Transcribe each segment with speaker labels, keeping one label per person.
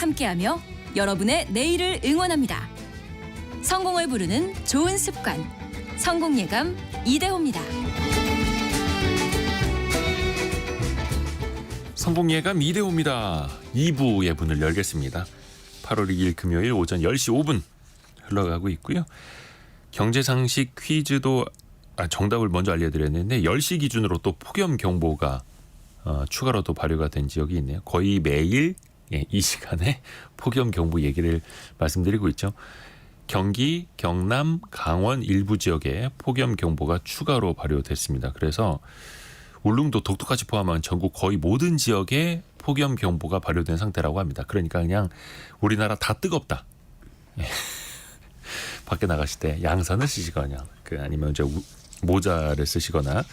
Speaker 1: 함께하며 여러분의 내일을 응원합니다. 성공을 부르는 좋은 습관, 성공예감 이대호입니다.
Speaker 2: 성공예감 이대호입니다. 2부의 문을 열겠습니다. 8월 2일 금요일 오전 10시 5분 흘러가고 있고요. 경제상식 퀴즈도 정답을 먼저 알려드렸는데 10시 기준으로 또 폭염경보가 추가로 또 발효가 된 지역이 있네요. 거의 매일 이 시간에 폭염경보 얘기를 말씀드리고 있죠. 경기, 경남, 강원 일부 지역에 폭염경보가 추가로 발효됐습니다. 그래서 울릉도, 독도까지 포함한 전국 거의 모든 지역에 폭염경보가 발효된 상태라고 합니다. 그러니까 그냥 우리나라 다 뜨겁다. 밖에 나가실 때 양산을 쓰시거나 아니면 이제 모자를 쓰시거나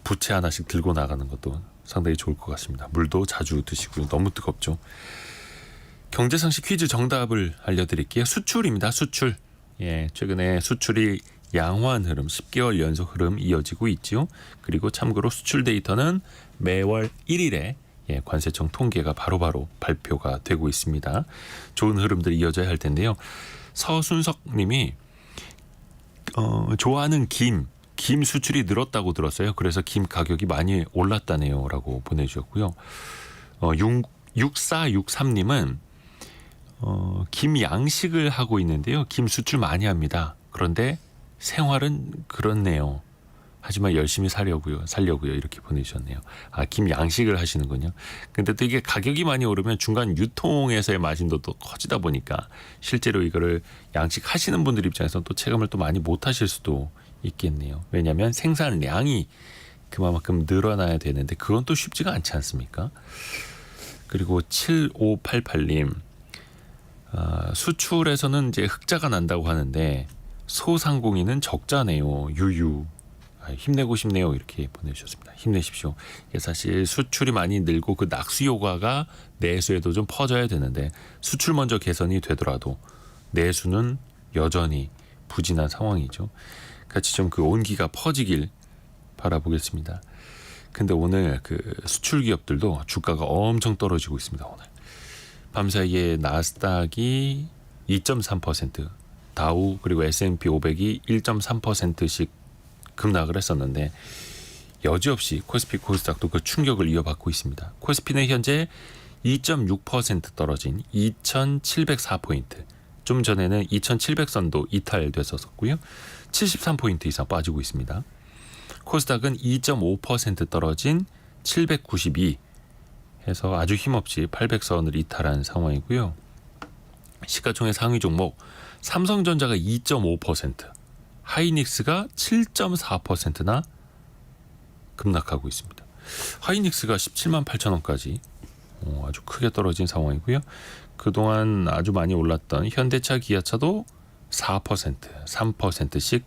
Speaker 2: 부채 하나씩 들고 나가는 것도 상당히 좋을 것 같습니다. 물도 자주 드시고요. 너무 뜨겁죠. 경제상식 퀴즈 정답을 알려드릴게요. 수출입니다. 수출. 최근에 수출이 양호한 흐름, 10개월 연속 흐름 이어지고 있죠. 그리고 참고로 수출 데이터는 매월 1일에 관세청 통계가 바로바로 발표가 되고 있습니다. 좋은 흐름들이 이어져야 할 텐데요. 서순석 님이 좋아하는 김 수출이 늘었다고 들었어요. 그래서 김 가격이 많이 올랐다네요 라고 보내주셨고요. 6463님은 김 양식을 하고 있는데요. 김 수출 많이 합니다. 그런데 생활은 그렇네요. 하지만 열심히 살려고요 이렇게 보내주셨네요. 김 양식을 하시는군요. 근데 또 이게 가격이 많이 오르면 중간 유통에서의 마진도 또 커지다 보니까 실제로 이거를 양식하시는 분들 입장에서는 또 체감을 또 많이 못 하실 수도 있겠네요. 왜냐하면 생산량이 그만큼 늘어나야 되는데 그건 또 쉽지가 않지 않습니까? 그리고 7588님 수출에서는 이제 흑자가 난다고 하는데 소상공인은 적자네요. 유유. 힘내고 싶네요. 이렇게 보내주셨습니다. 힘내십시오. 이게 사실 수출이 많이 늘고 그 낙수 효과가 내수에도 좀 퍼져야 되는데 수출 먼저 개선이 되더라도 내수는 여전히 부진한 상황이죠. 같이 좀 그 온기가 퍼지길 바라보겠습니다. 근데 오늘 그 수출 기업들도 주가가 엄청 떨어지고 있습니다. 오늘 밤사이에 나스닥이 2.3%, 다우 그리고 S&P 500이 1.3%씩 급락을 했었는데 여지없이 코스피 코스닥도 그 충격을 이어받고 있습니다. 코스피는 현재 2.6% 떨어진 2,704포인트, 좀 전에는 2,700선도 이탈됐었고요. 73포인트 이상 빠지고 있습니다. 코스닥은 2.5% 떨어진 792 해서 아주 힘없이 800선을 이탈한 상황이고요. 시가총액 상위 종목 삼성전자가 2.5%, 하이닉스가 7.4%나 급락하고 있습니다. 하이닉스가 17만 8천 원까지 아주 크게 떨어진 상황이고요. 그동안 아주 많이 올랐던 현대차, 기아차도 4%, 3%씩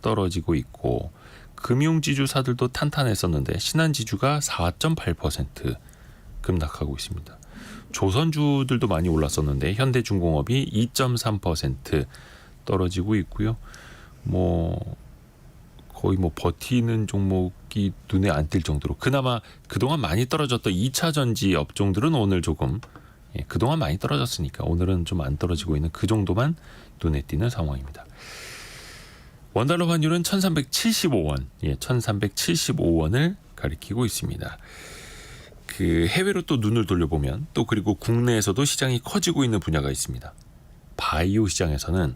Speaker 2: 떨어지고 있고 금융지주사들도 탄탄했었는데 신한지주가 4.8% 급락하고 있습니다. 조선주들도 많이 올랐었는데 현대중공업이 2.3% 떨어지고 있고요. 거의 버티는 종목이 눈에 안 띌 정도로 그나마 그동안 많이 떨어졌던 2차 전지 업종들은 오늘 조금 그동안 많이 떨어졌으니까 오늘은 좀 안 떨어지고 있는 그 정도만 눈에 띄는 상황입니다. 원달러 환율은 1375원, 1375원을 가리키고 있습니다. 그 해외로 또 눈을 돌려보면 또 그리고 국내에서도 시장이 커지고 있는 분야가 있습니다. 바이오 시장에서는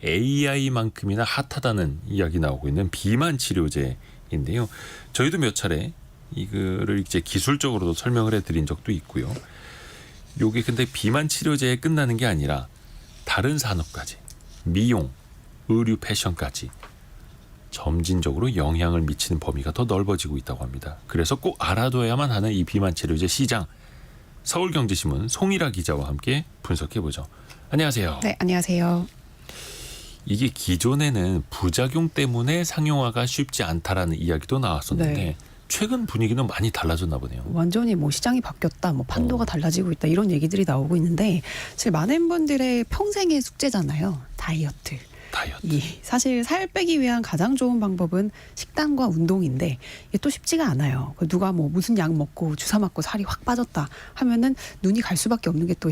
Speaker 2: AI만큼이나 핫하다는 이야기 나오고 있는 비만 치료제인데요. 저희도 몇 차례 이거를 이제 기술적으로도 설명을 해드린 적도 있고요. 요게 근데 비만 치료제에 끝나는 게 아니라 다른 산업까지, 미용, 의류, 패션까지 점진적으로 영향을 미치는 범위가 더 넓어지고 있다고 합니다. 그래서 꼭 알아둬야만 하는 이 비만 치료제 시장, 서울경제신문 송일아 기자와 함께 분석해보죠. 안녕하세요.
Speaker 3: 네, 안녕하세요.
Speaker 2: 이게 기존에는 부작용 때문에 상용화가 쉽지 않다라는 이야기도 나왔었는데
Speaker 3: 네.
Speaker 2: 최근 분위기는 많이 달라졌나 보네요.
Speaker 3: 완전히 시장이 바뀌었다, 판도가 달라지고 있다 이런 얘기들이 나오고 있는데 사실 많은 분들의 평생의 숙제잖아요. 다이어트.
Speaker 2: 다이어트.
Speaker 3: 사실 살 빼기 위한 가장 좋은 방법은 식단과 운동인데 이게 또 쉽지가 않아요. 누가 뭐 무슨 약 먹고 주사 맞고 살이 확 빠졌다 하면은 눈이 갈 수밖에 없는 게 또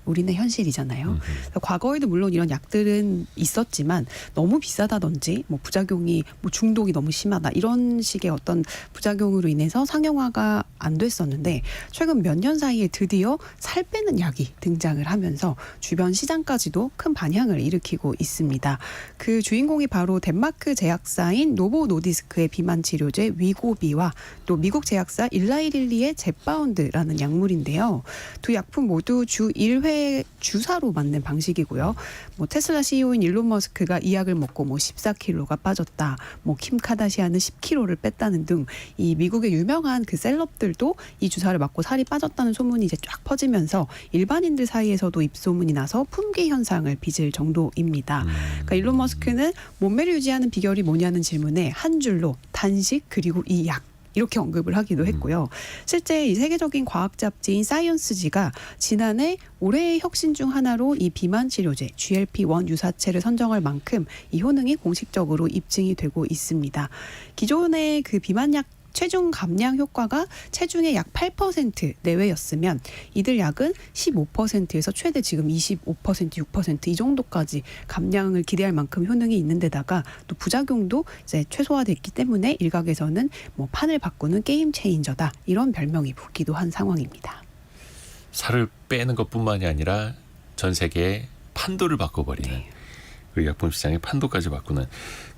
Speaker 3: 우리네 현실이잖아요. 과거에도 물론 이런 약들은 있었지만 너무 비싸다든지 뭐 부작용이 뭐 중독이 너무 심하다 이런 식의 어떤 부작용으로 인해서 상용화가 안 됐었는데 최근 몇 년 사이에 드디어 살 빼는 약이 등장을 하면서 주변 시장까지도 큰 반향을 일으키고 있습니다. 그 주인공이 바로 덴마크 제약사인 노보 노디스크의 비만 치료제 위고비와 또 미국 제약사 일라이릴리의 젯바운드라는 약물인데요. 두 약품 모두 주 1회 주사로 맞는 방식이고요. 뭐 테슬라 CEO인 일론 머스크가 이 약을 먹고 뭐 14kg가 빠졌다. 뭐 킴 카다시안은 10kg를 뺐다는 등 이 미국의 유명한 그 셀럽들도 이 주사를 맞고 살이 빠졌다는 소문이 이제 쫙 퍼지면서 일반인들 사이에서도 입소문이 나서 품귀 현상을 빚을 정도입니다. 그러니까 일론 머스크는 몸매를 유지하는 비결이 뭐냐는 질문에 한 줄로 단식 그리고 이 약 이렇게 언급을 하기도 했고요. 실제 이 세계적인 과학 잡지인 사이언스지가 지난해 올해의 혁신 중 하나로 이 비만 치료제 GLP-1 유사체를 선정할 만큼 이 효능이 공식적으로 입증이 되고 있습니다. 기존의 그 비만약 체중 감량 효과가 체중의 약 8% 내외였으면 이들 약은 15%에서 최대 지금 25%, 6%이 정도까지 감량을 기대할 만큼 효능이 있는 데다가 또 부작용도 이제 최소화됐기 때문에 일각에서는 뭐 판을 바꾸는 게임 체인저다 이런 별명이 붙기도 한 상황입니다.
Speaker 2: 살을 빼는 것뿐만이 아니라 전 세계의 판도를 바꿔버리는 그 약품 시장의 판도까지 바꾸는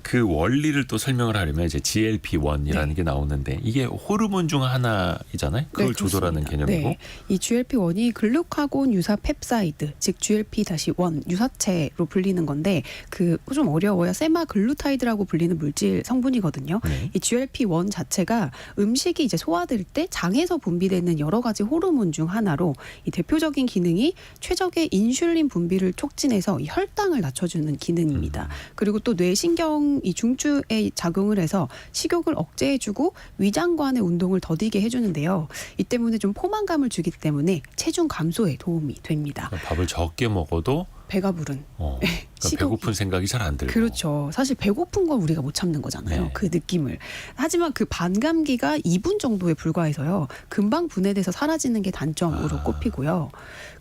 Speaker 2: 그 원리를 또 설명을 하려면 이제 GLP-1이라는 게 나오는데 이게 호르몬 중 하나이잖아요. 그걸 조절하는 개념이고.
Speaker 3: 네. 이 GLP-1이 글루카곤 유사 펩사이드, 즉 GLP-1 유사체로 불리는 건데 그 좀 어려워요. 세마글루타이드라고 불리는 물질 성분이거든요.
Speaker 2: 네.
Speaker 3: 이 GLP-1 자체가 음식이 이제 소화될 때 장에서 분비되는 여러 가지 호르몬 중 하나로 이 대표적인 기능이 최적의 인슐린 분비를 촉진해서 이 혈당을 낮춰주는 기능입니다. 그리고 또 뇌신경 이 중추에 작용을 해서 식욕을 억제해주고 위장관의 운동을 더디게 해주는데요. 이 때문에 좀 포만감을 주기 때문에 체중 감소에 도움이 됩니다.
Speaker 2: 밥을 적게 먹어도
Speaker 3: 배가 부른.
Speaker 2: 그러니까
Speaker 3: 식욕이.
Speaker 2: 배고픈 생각이 잘 안 들고.
Speaker 3: 그렇죠. 사실 배고픈 건 우리가 못 참는 거잖아요.
Speaker 2: 네.
Speaker 3: 그 느낌을. 하지만 그 반감기가 2분 정도에 불과해서요. 금방 분해돼서 사라지는 게 단점으로 꼽히고요.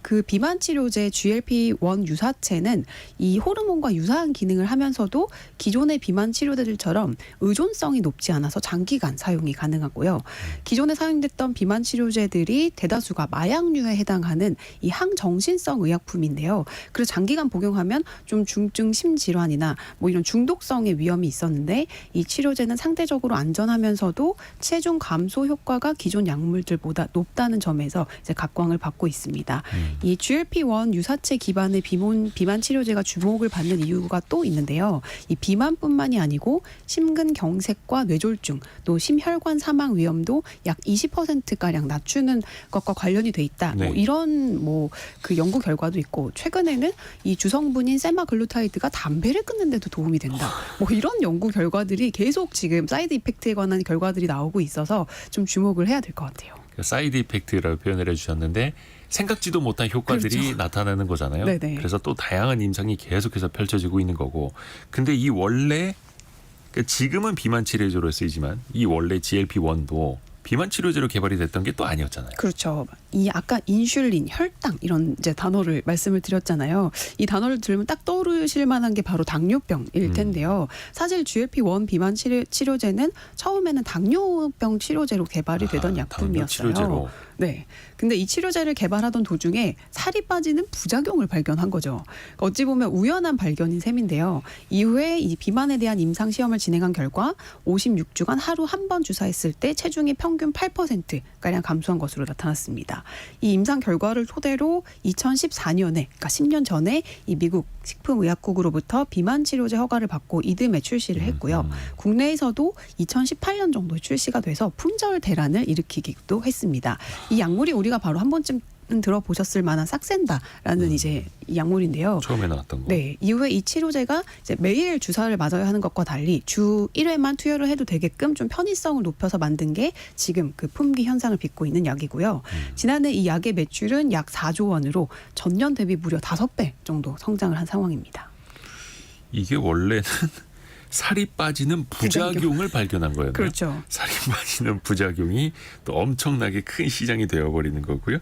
Speaker 3: 그 비만 치료제 GLP-1 유사체는 이 호르몬과 유사한 기능을 하면서도 기존의 비만 치료제들처럼 의존성이 높지 않아서 장기간 사용이 가능하고요. 기존에 사용됐던 비만 치료제들이 대다수가 마약류에 해당하는 이 항정신성 의약품인데요. 그래서 장기간 복용하면 좀 중증 심질환이나 뭐 이런 중독성의 위험이 있었는데 이 치료제는 상대적으로 안전하면서도 체중 감소 효과가 기존 약물들보다 높다는 점에서 이제 각광을 받고 있습니다. 이 GLP-1 유사체 기반의 비만 치료제가 주목을 받는 이유가 또 있는데요. 이 비만뿐만이 아니고 심근경색과 뇌졸중, 또 심혈관 사망 위험도 약 20%가량 낮추는 것과 관련이 돼 있다.
Speaker 2: 네.
Speaker 3: 뭐 이런 뭐 그 연구 결과도 있고 최근에는 이 주성분인 세마글루타이드가 담배를 끊는데도 도움이 된다. 뭐 이런 연구 결과들이 계속 지금 사이드 이펙트에 관한 결과들이 나오고 있어서 좀 주목을 해야 될 것 같아요.
Speaker 2: 사이드 이펙트라고 표현을 해주셨는데 생각지도 못한 효과들이
Speaker 3: 그렇죠.
Speaker 2: 나타나는 거잖아요.
Speaker 3: 네네.
Speaker 2: 그래서 또 다양한 임상이 계속해서 펼쳐지고 있는 거고. 근데 이 원래 그러니까 지금은 비만 치료제로 쓰이지만 이 원래 GLP-1도 비만 치료제로 개발이 됐던 게 또 아니었잖아요.
Speaker 3: 그렇죠. 이 아까 인슐린, 혈당 이런 이제 단어를 말씀을 드렸잖아요. 이 단어를 들으면 딱 떠오르실 만한 게 바로 당뇨병일 텐데요. 사실 GLP-1 비만 치료제는 처음에는 당뇨병 치료제로 개발이 되던 약품이었어요.
Speaker 2: 치료제로.
Speaker 3: 네. 근데 이 치료제를 개발하던 도중에 살이 빠지는 부작용을 발견한 거죠. 어찌 보면 우연한 발견인 셈인데요. 이후에 이 비만에 대한 임상 시험을 진행한 결과 56주간 하루 한 번 주사했을 때 체중이 평균 8%가량 감소한 것으로 나타났습니다. 이 임상 결과를 토대로 2014년에, 그러니까 10년 전에 이 미국 식품의약국으로부터 비만 치료제 허가를 받고 이듬해 출시를 했고요. 국내에서도 2018년 정도에 출시가 돼서 품절 대란을 일으키기도 했습니다. 이 약물이 우리가 바로 한 번쯤 들어보셨을 만한 삭센다라는 이제 약물인데요.
Speaker 2: 처음에 나왔던 거.
Speaker 3: 네, 이후에 이 치료제가 이제 매일 주사를 맞아야 하는 것과 달리 주 1회만 투여를 해도 되게끔 좀 편의성을 높여서 만든 게 지금 그 품귀 현상을 빚고 있는 약이고요. 지난해 이 약의 매출은 약 4조 원으로 전년 대비 무려 5배 정도 성장을 한 상황입니다.
Speaker 2: 이게 원래는 살이 빠지는 부작용을 발견한 거예요.
Speaker 3: 그렇죠.
Speaker 2: 살이 빠지는 부작용이 또 엄청나게 큰 시장이 되어버리는 거고요.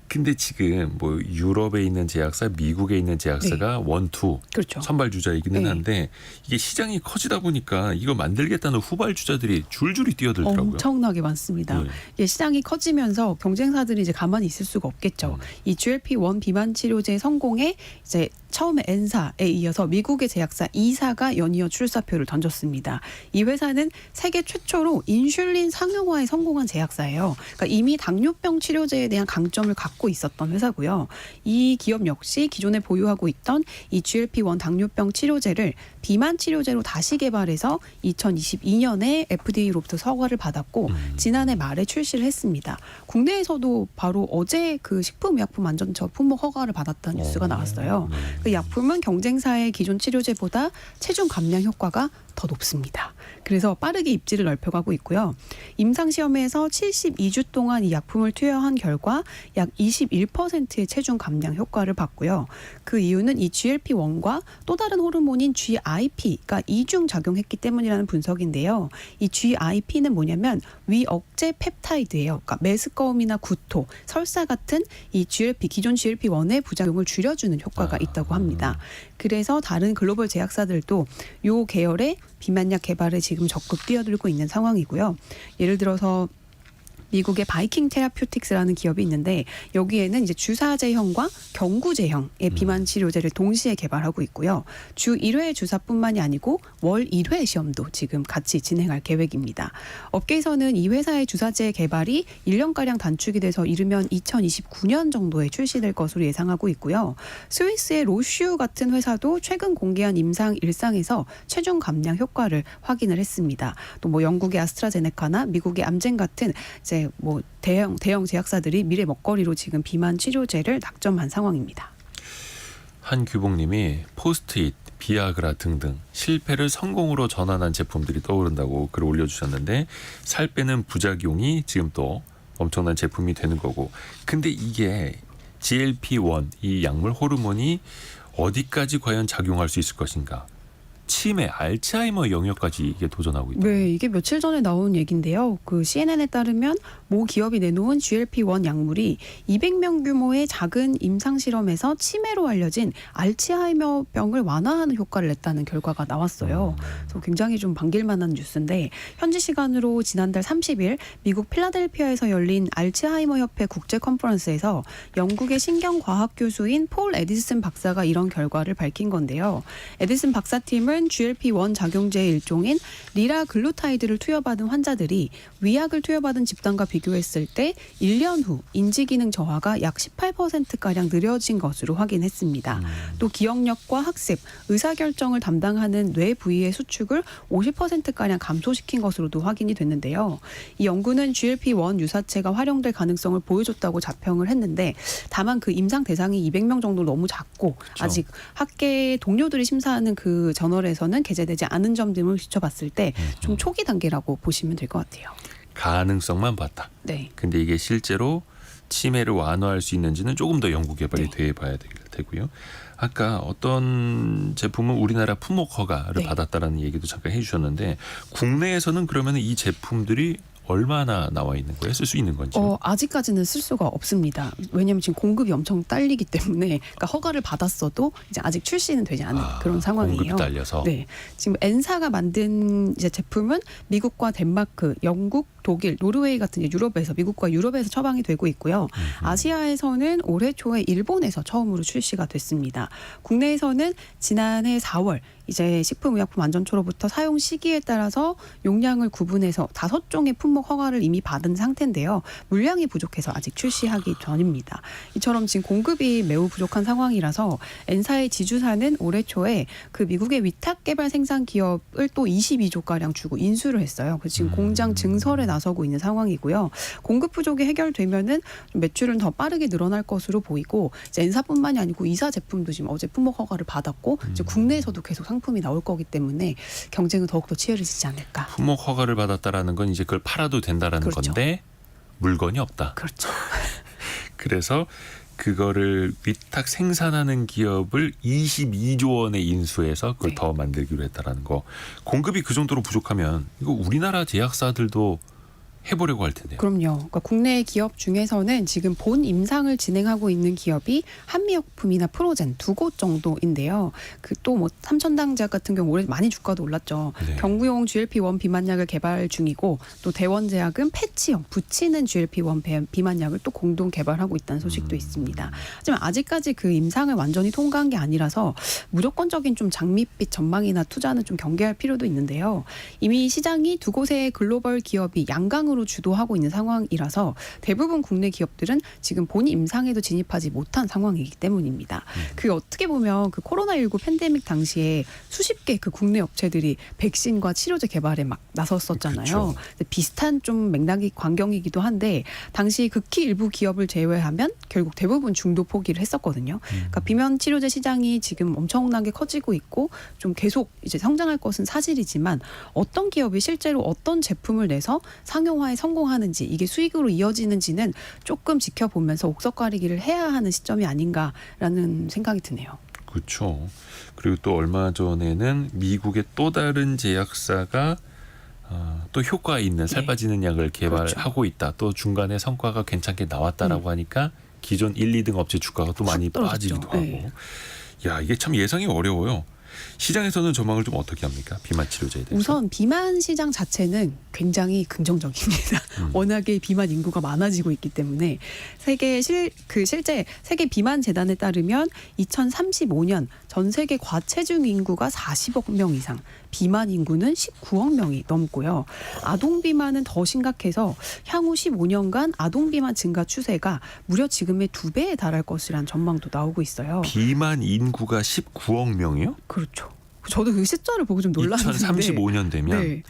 Speaker 2: 근데 지금 뭐 유럽에 있는 제약사, 미국에 있는 제약사가 원투
Speaker 3: 그렇죠.
Speaker 2: 선발 주자이기는
Speaker 3: 네.
Speaker 2: 한데 이게 시장이 커지다 보니까 이거 만들겠다는 후발 주자들이 줄줄이 뛰어들더라고요.
Speaker 3: 엄청나게 많습니다.
Speaker 2: 네.
Speaker 3: 이게 시장이 커지면서 경쟁사들이 이제 가만히 있을 수가 없겠죠. 이 GLP-1 비만 치료제 성공에 이제 처음에 엔사에 이어서 미국의 제약사 이사가 연이어 출사표를 던졌습니다. 이 회사는 세계 최초로 인슐린 상용화에 성공한 제약사예요. 그러니까 이미 당뇨병 치료제에 대한 강점을 갖고 있었던 회사고요. 이 기업 역시 기존에 보유하고 있던 이 GLP-1 당뇨병 치료제를 비만 치료제로 다시 개발해서 2022년에 FDA로부터 허가를 받았고 지난해 말에 출시를 했습니다. 국내에서도 바로 어제 그 식품의약품안전처 품목 허가를 받았다는 뉴스가 나왔어요. 그 약품은 경쟁사의 기존 치료제보다 체중 감량 효과가 더 높습니다. 그래서 빠르게 입지를 넓혀가고 있고요. 임상시험에서 72주 동안 이 약품을 투여한 결과 약 21%의 체중 감량 효과를 봤고요. 그 이유는 이 GLP-1과 또 다른 호르몬인 GIP가 이중 작용했기 때문이라는 분석인데요. 이 GIP는 뭐냐면 위 억제 펩타이드예요. 그러니까 메스꺼움이나 구토, 설사 같은 이 기존 GLP-1의 부작용을 줄여주는 효과가 있다고 합니다. 그래서 다른 글로벌 제약사들도 요 계열의 비만약 개발에 지금 적극 뛰어들고 있는 상황이고요. 예를 들어서 미국의 바이킹 테라퓨틱스라는 기업이 있는데 여기에는 이제 주사제형과 경구제형의 비만 치료제를 동시에 개발하고 있고요. 주 1회 주사뿐만이 아니고 월 1회 시험도 지금 같이 진행할 계획입니다. 업계에서는 이 회사의 주사제 개발이 1년가량 단축이 돼서 이르면 2029년 정도에 출시될 것으로 예상하고 있고요. 스위스의 로슈 같은 회사도 최근 공개한 임상 1상에서 체중 감량 효과를 확인을 했습니다. 또 뭐 영국의 아스트라제네카나 미국의 암젠 같은 이제 뭐 대형 제약사들이 미래 먹거리로 지금 비만 치료제를 낙점한 상황입니다.
Speaker 2: 한규봉님이 포스트잇, 비아그라 등등 실패를 성공으로 전환한 제품들이 떠오른다고 글을 올려주셨는데 살 빼는 부작용이 지금 또 엄청난 제품이 되는 거고 근데 이게 GLP-1 이 약물 호르몬이 어디까지 과연 작용할 수 있을 것인가 치매, 알츠하이머 영역까지 이게 도전하고 있다.
Speaker 3: 네, 이게 며칠 전에 나온 얘기인데요. 그 CNN에 따르면 모 기업이 내놓은 GLP-1 약물이 200명 규모의 작은 임상 실험에서 치매로 알려진 알츠하이머병을 완화하는 효과를 냈다는 결과가 나왔어요. 그래서 굉장히 좀 반길만한 뉴스인데 현지 시간으로 지난달 30일 미국 필라델피아에서 열린 알츠하이머 협회 국제 컨퍼런스에서 영국의 신경과학 교수인 폴 에디슨 박사가 이런 결과를 밝힌 건데요. 에디슨 박사팀은 GLP-1 작용제의 일종인 리라글루타이드를 투여받은 환자들이 위약을 투여받은 집단과 비교했을 때 1년 후 인지기능 저하가 약 18%가량 느려진 것으로 확인했습니다. 또 기억력과 학습, 의사결정을 담당하는 뇌 부위의 수축을 50%가량 감소시킨 것으로도 확인이 됐는데요. 이 연구는 GLP-1 유사체가 활용될 가능성을 보여줬다고 자평을 했는데 다만 그 임상 대상이 200명 정도 너무 작고
Speaker 2: 그렇죠.
Speaker 3: 아직 학계 동료들이 심사하는 그 저널에서는 게재되지 않은 점 등을 비춰봤을 때 좀 초기 단계라고 보시면 될 것 같아요.
Speaker 2: 가능성만 봤다.
Speaker 3: 네.
Speaker 2: 근데 이게 실제로 치매를 완화할 수 있는지는 조금 더 연구 개발이 돼 봐야 되고요. 아까 어떤 제품은 우리나라 품목 허가를 받았다라는 얘기도 잠깐 해주셨는데 국내에서는 그러면 이 제품들이 얼마나 나와 있는 거예요? 쓸 수 있는 건지?
Speaker 3: 아직까지는 쓸 수가 없습니다. 왜냐하면 지금 공급이 엄청 딸리기 때문에 그러니까 허가를 받았어도 이제 아직 출시는 되지 않은 그런 상황이에요.
Speaker 2: 공급이 딸려서.
Speaker 3: 네, 지금 엔사가 만든 이제 제품은 미국과 덴마크, 영국, 독일, 노르웨이 같은 이제 유럽에서 미국과 유럽에서 처방이 되고 있고요. 아시아에서는 올해 초에 일본에서 처음으로 출시가 됐습니다. 국내에서는 지난해 4월 이제 식품의약품안전처로부터 사용 시기에 따라서 용량을 구분해서 5종의 품목 허가를 이미 받은 상태인데요. 물량이 부족해서 아직 출시하기 전입니다. 이처럼 지금 공급이 매우 부족한 상황이라서 엔사의 지주사는 올해 초에 그 미국의 위탁 개발 생산 기업을 또 22조가량 주고 인수를 했어요. 그래서 지금 공장 증설에 나서고 있는 상황이고요. 공급 부족이 해결되면은 매출은 더 빠르게 늘어날 것으로 보이고 이제 엔사뿐만이 아니고 이사 제품도 지금 어제 품목 허가를 받았고 이제 국내에서도 계속 상품이 나올 거기 때문에 경쟁은 더욱더 치열해지지 않을까.
Speaker 2: 품목 허가를 받았다라는 건 이제 그걸 팔아도 된다라는
Speaker 3: 그렇죠.
Speaker 2: 건데 물건이 없다.
Speaker 3: 그렇죠.
Speaker 2: 그래서 그거를 위탁 생산하는 기업을 22조 원에 인수해서 그걸
Speaker 3: 네.
Speaker 2: 더 만들기로 했다라는 거. 공급이 그 정도로 부족하면 이거 우리나라 제약사들도 해보려고 할 텐데요.
Speaker 3: 그럼요. 그러니까 국내 기업 중에서는 지금 본 임상을 진행하고 있는 기업이 한미약품이나 프로젠 두 곳 정도인데요. 그 또 뭐 삼천당제약 같은 경우 올해 많이 주가도 올랐죠.
Speaker 2: 네.
Speaker 3: 경구용 GLP-1 비만약을 개발 중이고 또 대원제약은 패치형 붙이는 GLP-1 비만약을 또 공동 개발하고 있다는 소식도 있습니다. 하지만 아직까지 그 임상을 완전히 통과한 게 아니라서 무조건적인 좀 장밋빛 전망이나 투자는 좀 경계할 필요도 있는데요. 이미 시장이 두 곳의 글로벌 기업이 양강으로 주도하고 있는 상황이라서 대부분 국내 기업들은 지금 본 임상에도 진입하지 못한 상황이기 때문입니다. 그 어떻게 보면 그 코로나19 팬데믹 당시에 수십 개 그 국내 업체들이 백신과 치료제 개발에 막 나섰었잖아요.
Speaker 2: 그쵸.
Speaker 3: 비슷한 좀 맥락이 광경이기도 한데 당시 극히 일부 기업을 제외하면 결국 대부분 중도 포기를 했었거든요. 그러니까 비만 치료제 시장이 지금 엄청나게 커지고 있고 좀 계속 이제 성장할 것은 사실이지만 어떤 기업이 실제로 어떤 제품을 내서 상용화에 성공하는지 이게 수익으로 이어지는지는 조금 지켜보면서 옥석 가리기를 해야 하는 시점이 아닌가라는 생각이 드네요.
Speaker 2: 그렇죠. 그리고 또 얼마 전에는 미국의 또 다른 제약사가 또 효과 있는 살
Speaker 3: 네.
Speaker 2: 빠지는 약을 개발하고 있다. 또 중간에 성과가 괜찮게 나왔다라고 하니까 기존 1, 2등 업체 주가가 또 많이
Speaker 3: 떨어졌죠.
Speaker 2: 빠지기도 하고.
Speaker 3: 네.
Speaker 2: 야, 이게 참 예상이 어려워요. 시장에서는 전망을 좀 어떻게 합니까? 비만 치료제에 대해서.
Speaker 3: 우선 비만 시장 자체는 굉장히 긍정적입니다. 워낙에 비만 인구가 많아지고 있기 때문에 실제 세계 비만 재단에 따르면 2035년 전 세계 과체중 인구가 40억 명 이상, 비만 인구는 19억 명이 넘고요. 아동 비만은 더 심각해서 향후 15년간 아동 비만 증가 추세가 무려 지금의 2배에 달할 것이라는 전망도 나오고 있어요.
Speaker 2: 비만 인구가 19억 명이요?
Speaker 3: 그렇죠. 저도 그 숫자를 보고 좀 놀랐는데
Speaker 2: 2035년 되면.
Speaker 3: 네.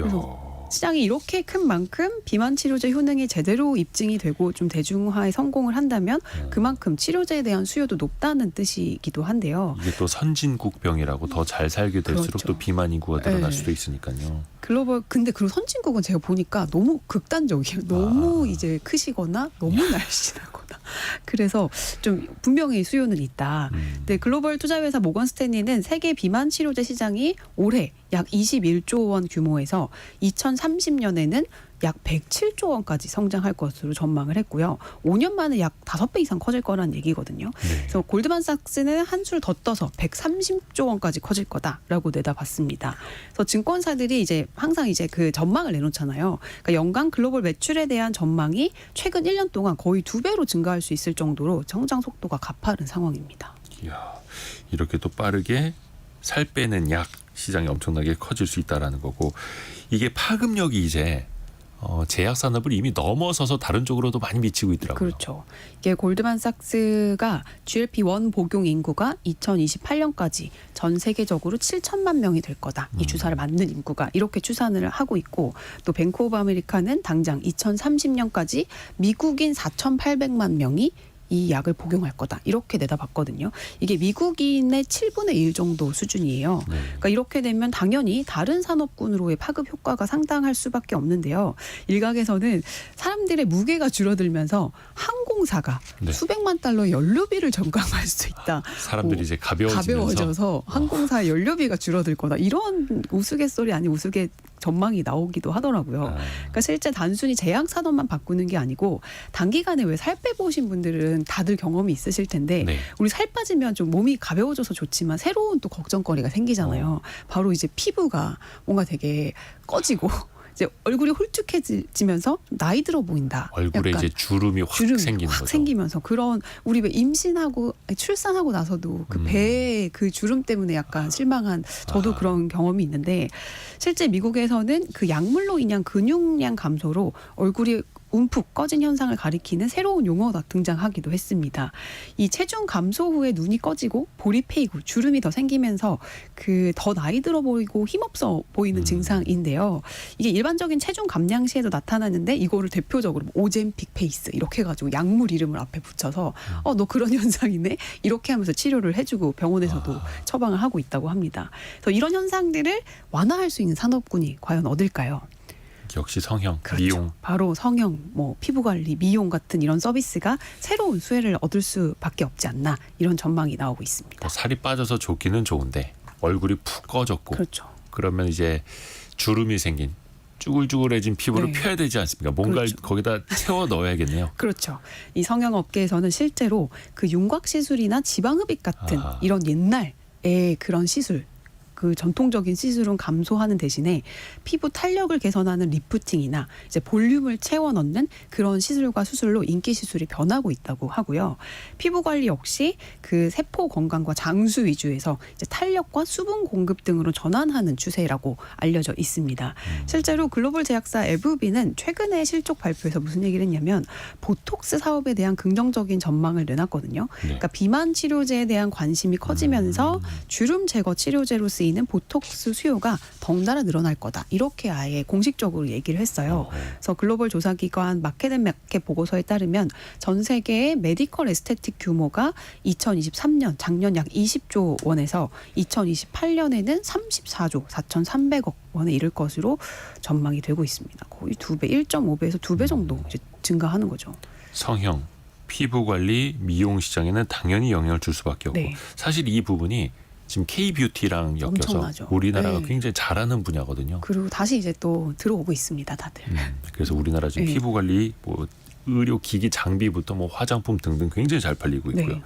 Speaker 2: 야.
Speaker 3: 시장이 이렇게 큰 만큼 비만 치료제 효능이 제대로 입증이 되고 좀 대중화에 성공을 한다면 그만큼 치료제에 대한 수요도 높다는 뜻이기도 한데요.
Speaker 2: 이게 또 선진국병이라고 더 잘 살게 될수록
Speaker 3: 그렇죠.
Speaker 2: 또 비만 인구가 늘어날
Speaker 3: 네.
Speaker 2: 수도 있으니까요.
Speaker 3: 근데 그 선진국은 제가 보니까 너무 극단적이에요. 너무 이제 크시거나 너무 날씬하거나. 그래서 좀 분명히 수요는 있다. 근데 글로벌 투자회사 모건 스탠리는 세계 비만 치료제 시장이 올해 약 21조 원 규모에서 2030년에는 약 107조 원까지 성장할 것으로 전망을 했고요. 5년 만에 약 5배 이상 커질 거라는 얘기거든요.
Speaker 2: 네.
Speaker 3: 그래서 골드만삭스는 한술 더 떠서 130조 원까지 커질 거다라고 내다봤습니다. 그래서 증권사들이 이제 항상 이제 그 전망을 내놓잖아요. 그러니까 연간 글로벌 매출에 대한 전망이 최근 1년 동안 거의 2배로 증가할 수 있을 정도로 성장 속도가 가파른 상황입니다.
Speaker 2: 이야, 이렇게 또 빠르게 살 빼는 약 시장이 엄청나게 커질 수 있다라는 거고, 이게 파급력이 이제 제약 산업을 이미 넘어서서 다른 쪽으로도 많이 미치고 있더라고요.
Speaker 3: 그렇죠. 이게 골드만삭스가 GLP-1 복용 인구가 2028년까지 전 세계적으로 7천만 명이 될 거다. 이 주사를 맞는 인구가 이렇게 추산을 하고 있고, 또 뱅크 오브 아메리카는 당장 2030년까지 미국인 4,800만 명이 이 약을 복용할 거다. 이렇게 내다봤거든요. 이게 미국인의 7분의 1 정도 수준이에요.
Speaker 2: 네.
Speaker 3: 그러니까 이렇게 되면 당연히 다른 산업군으로의 파급 효과가 상당할 수밖에 없는데요. 일각에서는 사람들의 무게가 줄어들면서 항공사가
Speaker 2: 네.
Speaker 3: 수백만 달러의 연료비를 절감할 수 있다.
Speaker 2: 사람들이 이제 가벼워지면서
Speaker 3: 가벼워져서 항공사 연료비가 줄어들 거다. 이런 우스갯소리 아닌 우스갯 전망이 나오기도 하더라고요. 그러니까 실제 단순히 제약 산업만 바꾸는 게 아니고 단기간에 왜 살 빼보신 분들은 다들 경험이 있으실 텐데
Speaker 2: 네.
Speaker 3: 우리 살 빠지면 좀 몸이 가벼워져서 좋지만 새로운 또 걱정거리가 생기잖아요. 바로 이제 피부가 뭔가 되게 꺼지고 이제 얼굴이 홀쭉해지면서 나이 들어 보인다.
Speaker 2: 얼굴에
Speaker 3: 약간
Speaker 2: 이제 주름이 확 생기는 거죠.
Speaker 3: 생기면서 그런 우리 왜 임신하고 출산하고 나서도 그 배에 그 주름 때문에 약간 실망한 저도 그런 경험이 있는데 실제 미국에서는 그 약물로 인한 근육량 감소로 얼굴이 움푹 꺼진 현상을 가리키는 새로운 용어가 등장하기도 했습니다. 이 체중 감소 후에 눈이 꺼지고 볼이 패이고 주름이 더 생기면서 그 더 나이 들어 보이고 힘없어 보이는 증상인데요. 이게 일반적인 체중 감량 시에도 나타나는데 이거를 대표적으로 오젬픽 페이스 이렇게 해가지고 약물 이름을 앞에 붙여서 너 그런 현상이네 이렇게 하면서 치료를 해주고 병원에서도 처방을 하고 있다고 합니다. 그래서 이런 현상들을 완화할 수 있는 산업군이 과연 어딜까요?
Speaker 2: 역시 성형,
Speaker 3: 그렇죠.
Speaker 2: 미용.
Speaker 3: 바로 성형, 뭐 피부 관리, 미용 같은 이런 서비스가 새로운 수혜를 얻을 수밖에 없지 않나 이런 전망이 나오고 있습니다.
Speaker 2: 뭐 살이 빠져서 좋기는 좋은데 얼굴이 푹 꺼졌고
Speaker 3: 그렇죠.
Speaker 2: 그러면 이제 주름이 생긴 쭈글쭈글해진 피부를
Speaker 3: 네.
Speaker 2: 펴야 되지 않습니까? 뭔가를
Speaker 3: 그렇죠.
Speaker 2: 거기다 채워 넣어야겠네요.
Speaker 3: 그렇죠. 이 성형 업계에서는 실제로 그 윤곽 시술이나 지방흡입 같은
Speaker 2: 아하.
Speaker 3: 이런 옛날의 그런 시술, 그 전통적인 시술은 감소하는 대신에 피부 탄력을 개선하는 리프팅이나 이제 볼륨을 채워 넣는 그런 시술과 수술로 인기 시술이 변하고 있다고 하고요. 피부 관리 역시 그 세포 건강과 장수 위주에서 이제 탄력과 수분 공급 등으로 전환하는 추세라고 알려져 있습니다. 실제로 글로벌 제약사 에브비는 최근에 실적 발표에서 무슨 얘기를 했냐면 보톡스 사업에 대한 긍정적인 전망을 내놨거든요.
Speaker 2: 네.
Speaker 3: 그러니까 비만 치료제에 대한 관심이 커지면서 주름 제거 치료제로 쓰이는 보톡스 수요가 덩달아 늘어날 거다. 이렇게 아예 공식적으로 얘기를 했어요. 그래서 글로벌 조사기관 마켓앤마켓 보고서에 따르면 전 세계의 메디컬 에스테틱 규모가 2023년 작년 약 20조 원에서 2028년에는 34조 4,300억 원에 이를 것으로 전망이 되고 있습니다. 거의 2배, 1.5배에서 2배 정도 이제 증가하는 거죠.
Speaker 2: 성형, 피부 관리, 미용 시장에는 당연히 영향을 줄 수밖에 없고
Speaker 3: 네.
Speaker 2: 사실 이 부분이 지금 K-뷰티랑 엮여서
Speaker 3: 엄청나죠.
Speaker 2: 우리나라가
Speaker 3: 네.
Speaker 2: 굉장히 잘하는 분야거든요.
Speaker 3: 그리고 다시 이제 또 들어오고 있습니다, 다들.
Speaker 2: 그래서 우리나라 지금
Speaker 3: 네.
Speaker 2: 피부 관리, 뭐 의료 기기 장비부터 뭐 화장품 등등 굉장히 잘 팔리고 있고요.
Speaker 3: 네.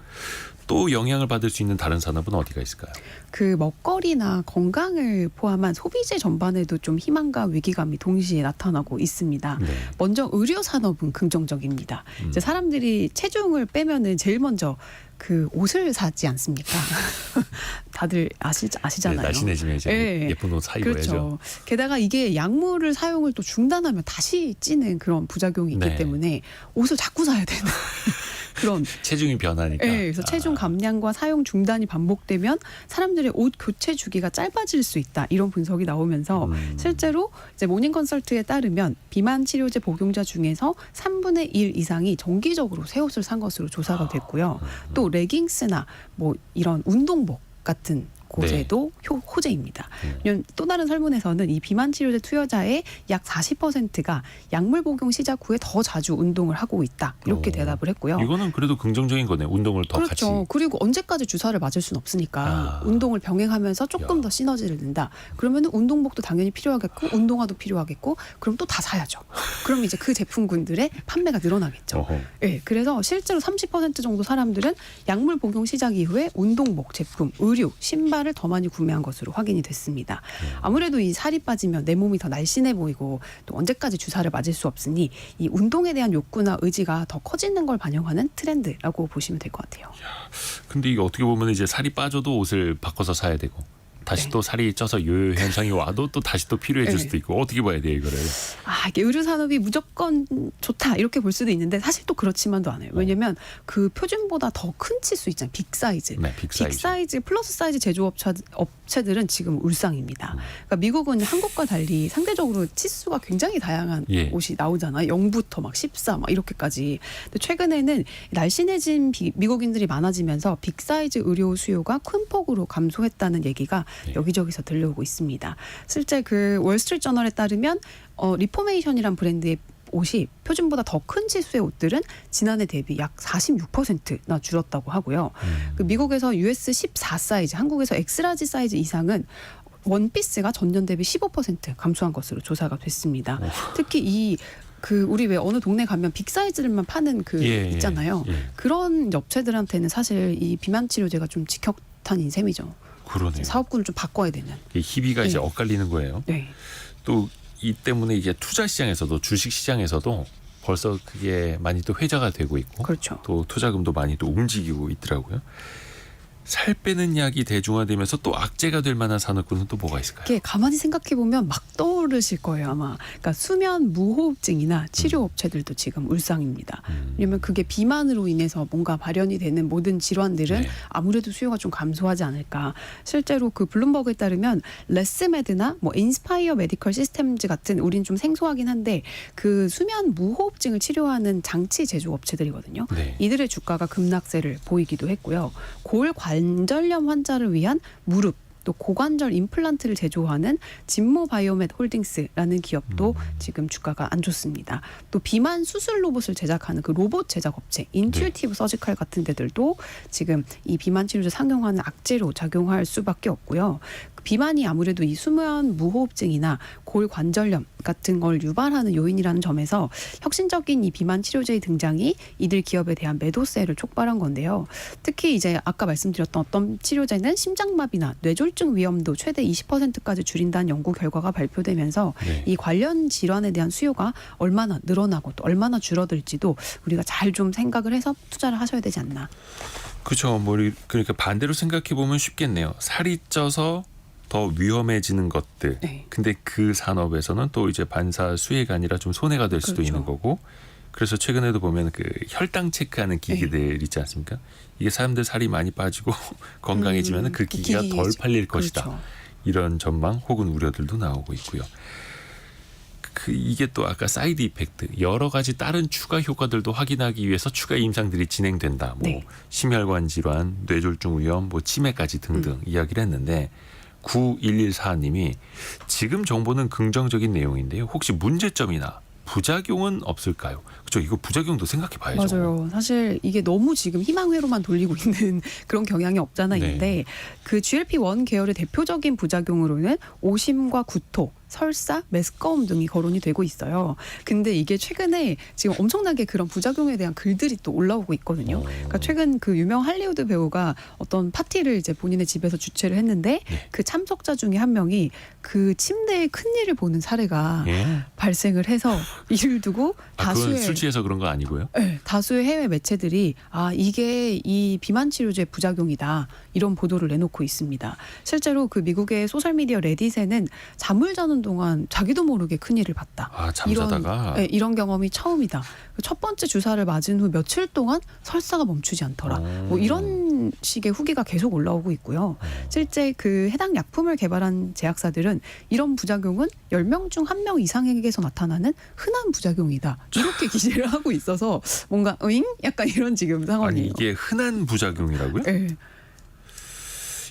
Speaker 2: 또 영향을 받을 수 있는 다른 산업은 어디가 있을까요?
Speaker 3: 그 먹거리나 건강을 포함한 소비재 전반에도 좀 희망과 위기감이 동시에 나타나고 있습니다.
Speaker 2: 네.
Speaker 3: 먼저 의료 산업은 긍정적입니다. 이제 사람들이 체중을 빼면은 제일 먼저 그 옷을 사지 않습니까? 다들 아시잖아요.
Speaker 2: 네, 날씬해지면 이제
Speaker 3: 네.
Speaker 2: 예쁜 옷 사 입어야죠.
Speaker 3: 그렇죠. 게다가 이게 약물을 사용을 또 중단하면 다시 찌는 그런 부작용이 있기
Speaker 2: 네.
Speaker 3: 때문에 옷을 자꾸 사야 되는 그런.
Speaker 2: 체중이 변하니까.
Speaker 3: 네, 그래서 체중 감량과 사용 중단이 반복되면 사람들의 옷 교체 주기가 짧아질 수 있다. 이런 분석이 나오면서 실제로 이제 모닝 컨설트에 따르면 비만 치료제 복용자 중에서 3분의 1 이상이 정기적으로 새 옷을 산 것으로 조사가 됐고요. 또 레깅스나 뭐 이런 운동복 같은 곳에도 호재입니다. 왜냐하면 또 다른 설문에서는 이 비만 치료제 투여자의 약 40%가 약물 복용 시작 후에 더 자주 운동을 하고 있다. 이렇게 대답을 했고요.
Speaker 2: 이거는 그래도 긍정적인 거네. 운동을 더
Speaker 3: 그렇죠.
Speaker 2: 같이.
Speaker 3: 그리고 언제까지 주사를 맞을 수는 없으니까 운동을 병행하면서 조금
Speaker 2: 야.
Speaker 3: 더 시너지를 낸다. 그러면 운동복도 당연히 필요하겠고 운동화도 필요하겠고 그럼 또 다 사야죠. 그럼 이제 그 제품군들의 판매가 늘어나겠죠.
Speaker 2: 어허.
Speaker 3: 네, 그래서 실제로 30% 정도 사람들은 약물 복용 시작 이후에 운동복 제품, 의류, 신발을 더 많이 구매한 것으로 확인이 됐습니다. 아무래도 이 살이 빠지면 내 몸이 더 날씬해 보이고 또 언제까지 주사를 맞을 수 없으니 이 운동에 대한 욕구나 의지가 더 커지는 걸 반영하는 트렌드라고 보시면 될 것 같아요.
Speaker 2: 근데 이게 어떻게 보면 이제 살이 빠져도 옷을 바꿔서 사야 되고 다시
Speaker 3: 네.
Speaker 2: 또 살이 쪄서 요요 현상이 와도 또 다시 또 필요해질
Speaker 3: 네.
Speaker 2: 수도 있고 어떻게 봐야 돼요 이거를?
Speaker 3: 이게 의료 산업이 무조건 좋다 이렇게 볼 수도 있는데 사실 또 그렇지만도 않아요. 왜냐하면 그 표준보다 더 큰 치수 있잖아요. 빅 사이즈.
Speaker 2: 네, 빅 사이즈.
Speaker 3: 빅 사이즈 플러스 사이즈 제조업체들은 지금 울상입니다. 그러니까 미국은 한국과 달리 상대적으로 치수가 굉장히 다양한
Speaker 2: 예.
Speaker 3: 옷이 나오잖아요. 0부터 막 14 막 이렇게까지. 근데 최근에는 날씬해진 미국인들이 많아지면서 빅 사이즈 의료 수요가 큰 폭으로 감소했다는 얘기가
Speaker 2: 예.
Speaker 3: 여기저기서 들려오고 있습니다. 실제 그 월스트리트 저널에 따르면 리포메이션이란 브랜드의 옷이 표준보다 더 큰 치수의 옷들은 지난해 대비 약 46%나 줄었다고 하고요. 그 미국에서 US 14 사이즈, 한국에서 엑스라지 사이즈 이상은 원피스가 전년 대비 15% 감소한 것으로 조사가 됐습니다. 특히 우리 왜 어느 동네 가면 빅 사이즈를만 파는 있잖아요.
Speaker 2: 예.
Speaker 3: 그런 업체들한테는 사실 이 비만 치료제가 좀 직격탄인 셈이죠.
Speaker 2: 그러네요.
Speaker 3: 사업군을 좀 바꿔야 되는.
Speaker 2: 희비가 이제
Speaker 3: 네.
Speaker 2: 엇갈리는 거예요.
Speaker 3: 네.
Speaker 2: 또 이 때문에 이제 투자 시장에서도 주식 시장에서도 벌써 그게 많이 또 회자가 되고 있고
Speaker 3: 그렇죠.
Speaker 2: 또 투자금도 많이 또 움직이고 있더라고요. 살 빼는 약이 대중화되면서 또 악재가 될 만한 산업군은 또 뭐가 있을까요?
Speaker 3: 이게 가만히 생각해 보면 막 떠오르실 거예요 아마. 그러니까 수면 무호흡증이나 치료 업체들도 지금 울상입니다. 왜냐하면 그게 비만으로 인해서 뭔가 발현이 되는 모든 질환들은
Speaker 2: 네.
Speaker 3: 아무래도 수요가 좀 감소하지 않을까. 실제로 그 블룸버그에 따르면 레스메드나 뭐 인스파이어 메디컬 시스템즈 같은 우린 좀 생소하긴 한데 그 수면 무호흡증을 치료하는 장치 제조 업체들이거든요.
Speaker 2: 네.
Speaker 3: 이들의 주가가 급락세를 보이기도 했고요. 골 관절염 환자를 위한 무릎 또 고관절 임플란트를 제조하는 진모 바이오멧 홀딩스라는 기업도 지금 주가가 안 좋습니다. 또 비만 수술 로봇을 제작하는 그 로봇 제작 업체 인튜이티브 서지칼 같은 데들도 지금 이 비만 치료제 상용화는 악재로 작용할 수밖에 없고요. 비만이 아무래도 이 수면 무호흡증이나 골관절염 같은 걸 유발하는 요인이라는 점에서 혁신적인 이 비만 치료제의 등장이 이들 기업에 대한 매도세를 촉발한 건데요. 특히 이제 아까 말씀드렸던 어떤 치료제는 심장마비나 뇌졸중 위험도 최대 20%까지 줄인다는 연구 결과가 발표되면서
Speaker 2: 네.
Speaker 3: 이 관련 질환에 대한 수요가 얼마나 늘어나고 또 얼마나 줄어들지도 우리가 잘 좀 생각을 해서 투자를 하셔야 되지 않나.
Speaker 2: 그렇죠. 그러니까 반대로 생각해 보면 쉽겠네요. 살이 쪄서 더 위험해지는 것들.
Speaker 3: 네.
Speaker 2: 근데 그 산업에서는 또 이제 반사수혜가 아니라 좀 손해가 될 수도
Speaker 3: 그렇죠.
Speaker 2: 있는 거고. 그래서 최근에도 보면 그 혈당 체크하는 기기들 있지 않습니까? 이게 사람들 살이 많이 빠지고 건강해지면 그 기기가 덜 팔릴 것이다.
Speaker 3: 그렇죠.
Speaker 2: 이런 전망 혹은 우려들도 나오고 있고요. 이게 또 아까 사이드 이펙트 여러 가지 다른 추가 효과들도 확인하기 위해서 추가 임상들이 진행된다. 뭐
Speaker 3: 네.
Speaker 2: 심혈관 질환, 뇌졸중 위험, 뭐 치매까지 등등 이야기를 했는데 9114님이 지금 정보는 긍정적인 내용인데요. 혹시 문제점이나 부작용은 없을까요? 그렇죠. 이거 부작용도 생각해 봐야죠.
Speaker 3: 맞아요. 사실 이게 너무 지금 희망회로만 돌리고 있는 그런 경향이 없잖아
Speaker 2: 네.
Speaker 3: 있는데 그 GLP-1 계열의 대표적인 부작용으로는 오심과 구토, 설사, 메스꺼움 등이 거론이 되고 있어요. 근데 이게 최근에 지금 엄청나게 그런 부작용에 대한 글들이 또 올라오고 있거든요. 그러니까 최근 그 유명 할리우드 배우가 어떤 파티를 이제 본인의 집에서 주최를 했는데
Speaker 2: 네.
Speaker 3: 그 참석자 중에 한 명이 그 침대에 큰일을 보는 사례가
Speaker 2: 예.
Speaker 3: 발생을 해서 이를 두고
Speaker 2: 그건
Speaker 3: 다수의
Speaker 2: 술 취해서 그런 거 아니고요?
Speaker 3: 네, 다수의 해외 매체들이 이게 이 비만 치료제 부작용이다 이런 보도를 내놓고 있습니다. 실제로 그 미국의 소셜 미디어 레딧에는 잠을 자는 동안 자기도 모르게 큰일을 봤다.
Speaker 2: 잠자다가
Speaker 3: 이런 경험이 처음이다. 첫 번째 주사를 맞은 후 며칠 동안 설사가 멈추지 않더라. 뭐 이런 식의 후기가 계속 올라오고 있고요. 실제 그 해당 약품을 개발한 제약사들은 이런 부작용은 10명 중 1명 이상에게서 나타나는 흔한 부작용이다. 이렇게 기재를 하고 있어서 뭔가 약간 이런 지금 상황이에요.
Speaker 2: 아니 이게 흔한 부작용이라고요?
Speaker 3: 네.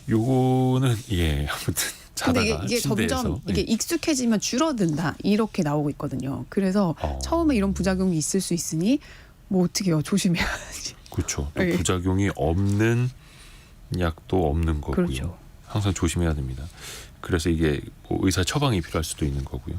Speaker 2: 요거는 아무튼
Speaker 3: 근데
Speaker 2: 자다가
Speaker 3: 이게
Speaker 2: 침대에서
Speaker 3: 점점 이게 익숙해지면 줄어든다 이렇게 나오고 있거든요. 그래서 처음에 이런 부작용이 있을 수 있으니 뭐 어떻게 해요? 조심해야지.
Speaker 2: 그렇죠. 또
Speaker 3: 네.
Speaker 2: 부작용이 없는 약도 없는 거고요.
Speaker 3: 그렇죠.
Speaker 2: 항상 조심해야 됩니다. 그래서 이게 뭐 의사 처방이 필요할 수도 있는 거고요.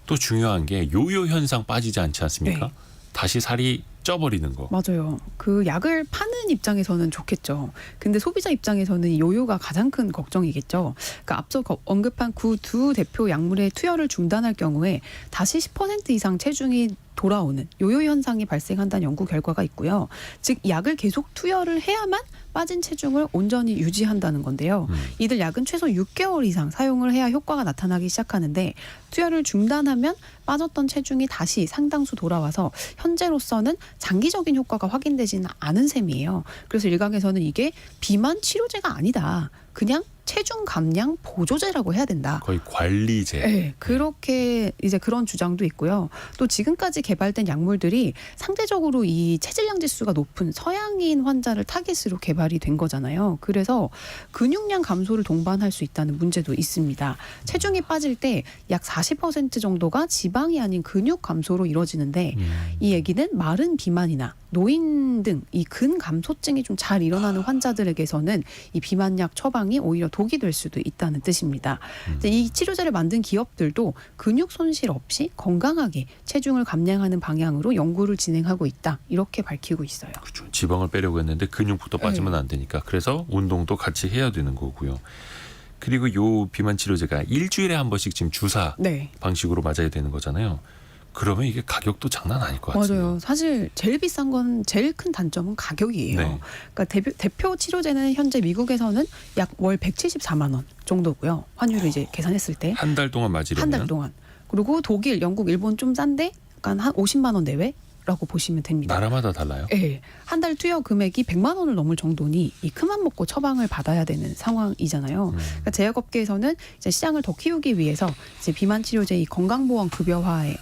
Speaker 2: 또 중요한 게 요요 현상 빠지지 않지 않습니까?
Speaker 3: 네.
Speaker 2: 다시 살이 쪄버리는 거.
Speaker 3: 맞아요. 그 약을 파는 입장에서는 좋겠죠. 근데 소비자 입장에서는 이 요요가 가장 큰 걱정이겠죠. 그러니까 앞서 언급한 그 두 대표 약물의 투여를 중단할 경우에 다시 10% 이상 체중이 돌아오는 요요 현상이 발생한다는 연구 결과가 있고요. 즉 약을 계속 투여를 해야만 빠진 체중을 온전히 유지한다는 건데요. 이들 약은 최소 6개월 이상 사용을 해야 효과가 나타나기 시작하는데 투여를 중단하면 빠졌던 체중이 다시 상당수 돌아와서 현재로서는 장기적인 효과가 확인되지는 않은 셈이에요. 그래서 일각에서는 이게 비만 치료제가 아니다. 그냥 체중 감량 보조제라고 해야 된다.
Speaker 2: 거의 관리제.
Speaker 3: 네, 그렇게 이제 그런 주장도 있고요. 또 지금까지 개발된 약물들이 상대적으로 이 체질량 지수가 높은 서양인 환자를 타깃으로 개발이 된 거잖아요. 그래서 근육량 감소를 동반할 수 있다는 문제도 있습니다. 체중이 빠질 때 약 40% 정도가 지방이 아닌 근육 감소로 이루어지는데 이 얘기는 마른 비만이나 노인 등 이 근감소증이 좀 잘 일어나는 환자들에게서는 이 비만약 처방이 오히려 독이 될 수도 있다는 뜻입니다. 이 치료제를 만든 기업들도 근육 손실 없이 건강하게 체중을 감량하는 방향으로 연구를 진행하고 있다. 이렇게 밝히고 있어요.
Speaker 2: 그렇죠. 지방을 빼려고 했는데 근육부터 빠지면 안 되니까 그래서 운동도 같이 해야 되는 거고요. 그리고 요 비만 치료제가 일주일에 한 번씩 지금 주사
Speaker 3: 네.
Speaker 2: 방식으로 맞아야 되는 거잖아요. 그러면 이게 가격도 장난 아닐 것 같아요.
Speaker 3: 맞아요. 사실 제일 비싼 건 제일 큰 단점은 가격이에요.
Speaker 2: 네.
Speaker 3: 그러니까 대표 치료제는 현재 미국에서는 약 월 174만 원 정도고요. 환율을 이제 계산했을 때
Speaker 2: 한 달 동안 맞으려면
Speaker 3: 한 달 동안. 그리고 독일, 영국, 일본 좀 싼데 약간 한 50만 원 내외라고 보시면 됩니다.
Speaker 2: 나라마다 달라요.
Speaker 3: 네. 한 달 투여 금액이 100만 원을 넘을 정도니 이 큰맘 먹고 처방을 받아야 되는 상황이잖아요. 그러니까 제약업계에서는 이제 시장을 더 키우기 위해서 이제 비만 치료제 이 건강보험 급여화에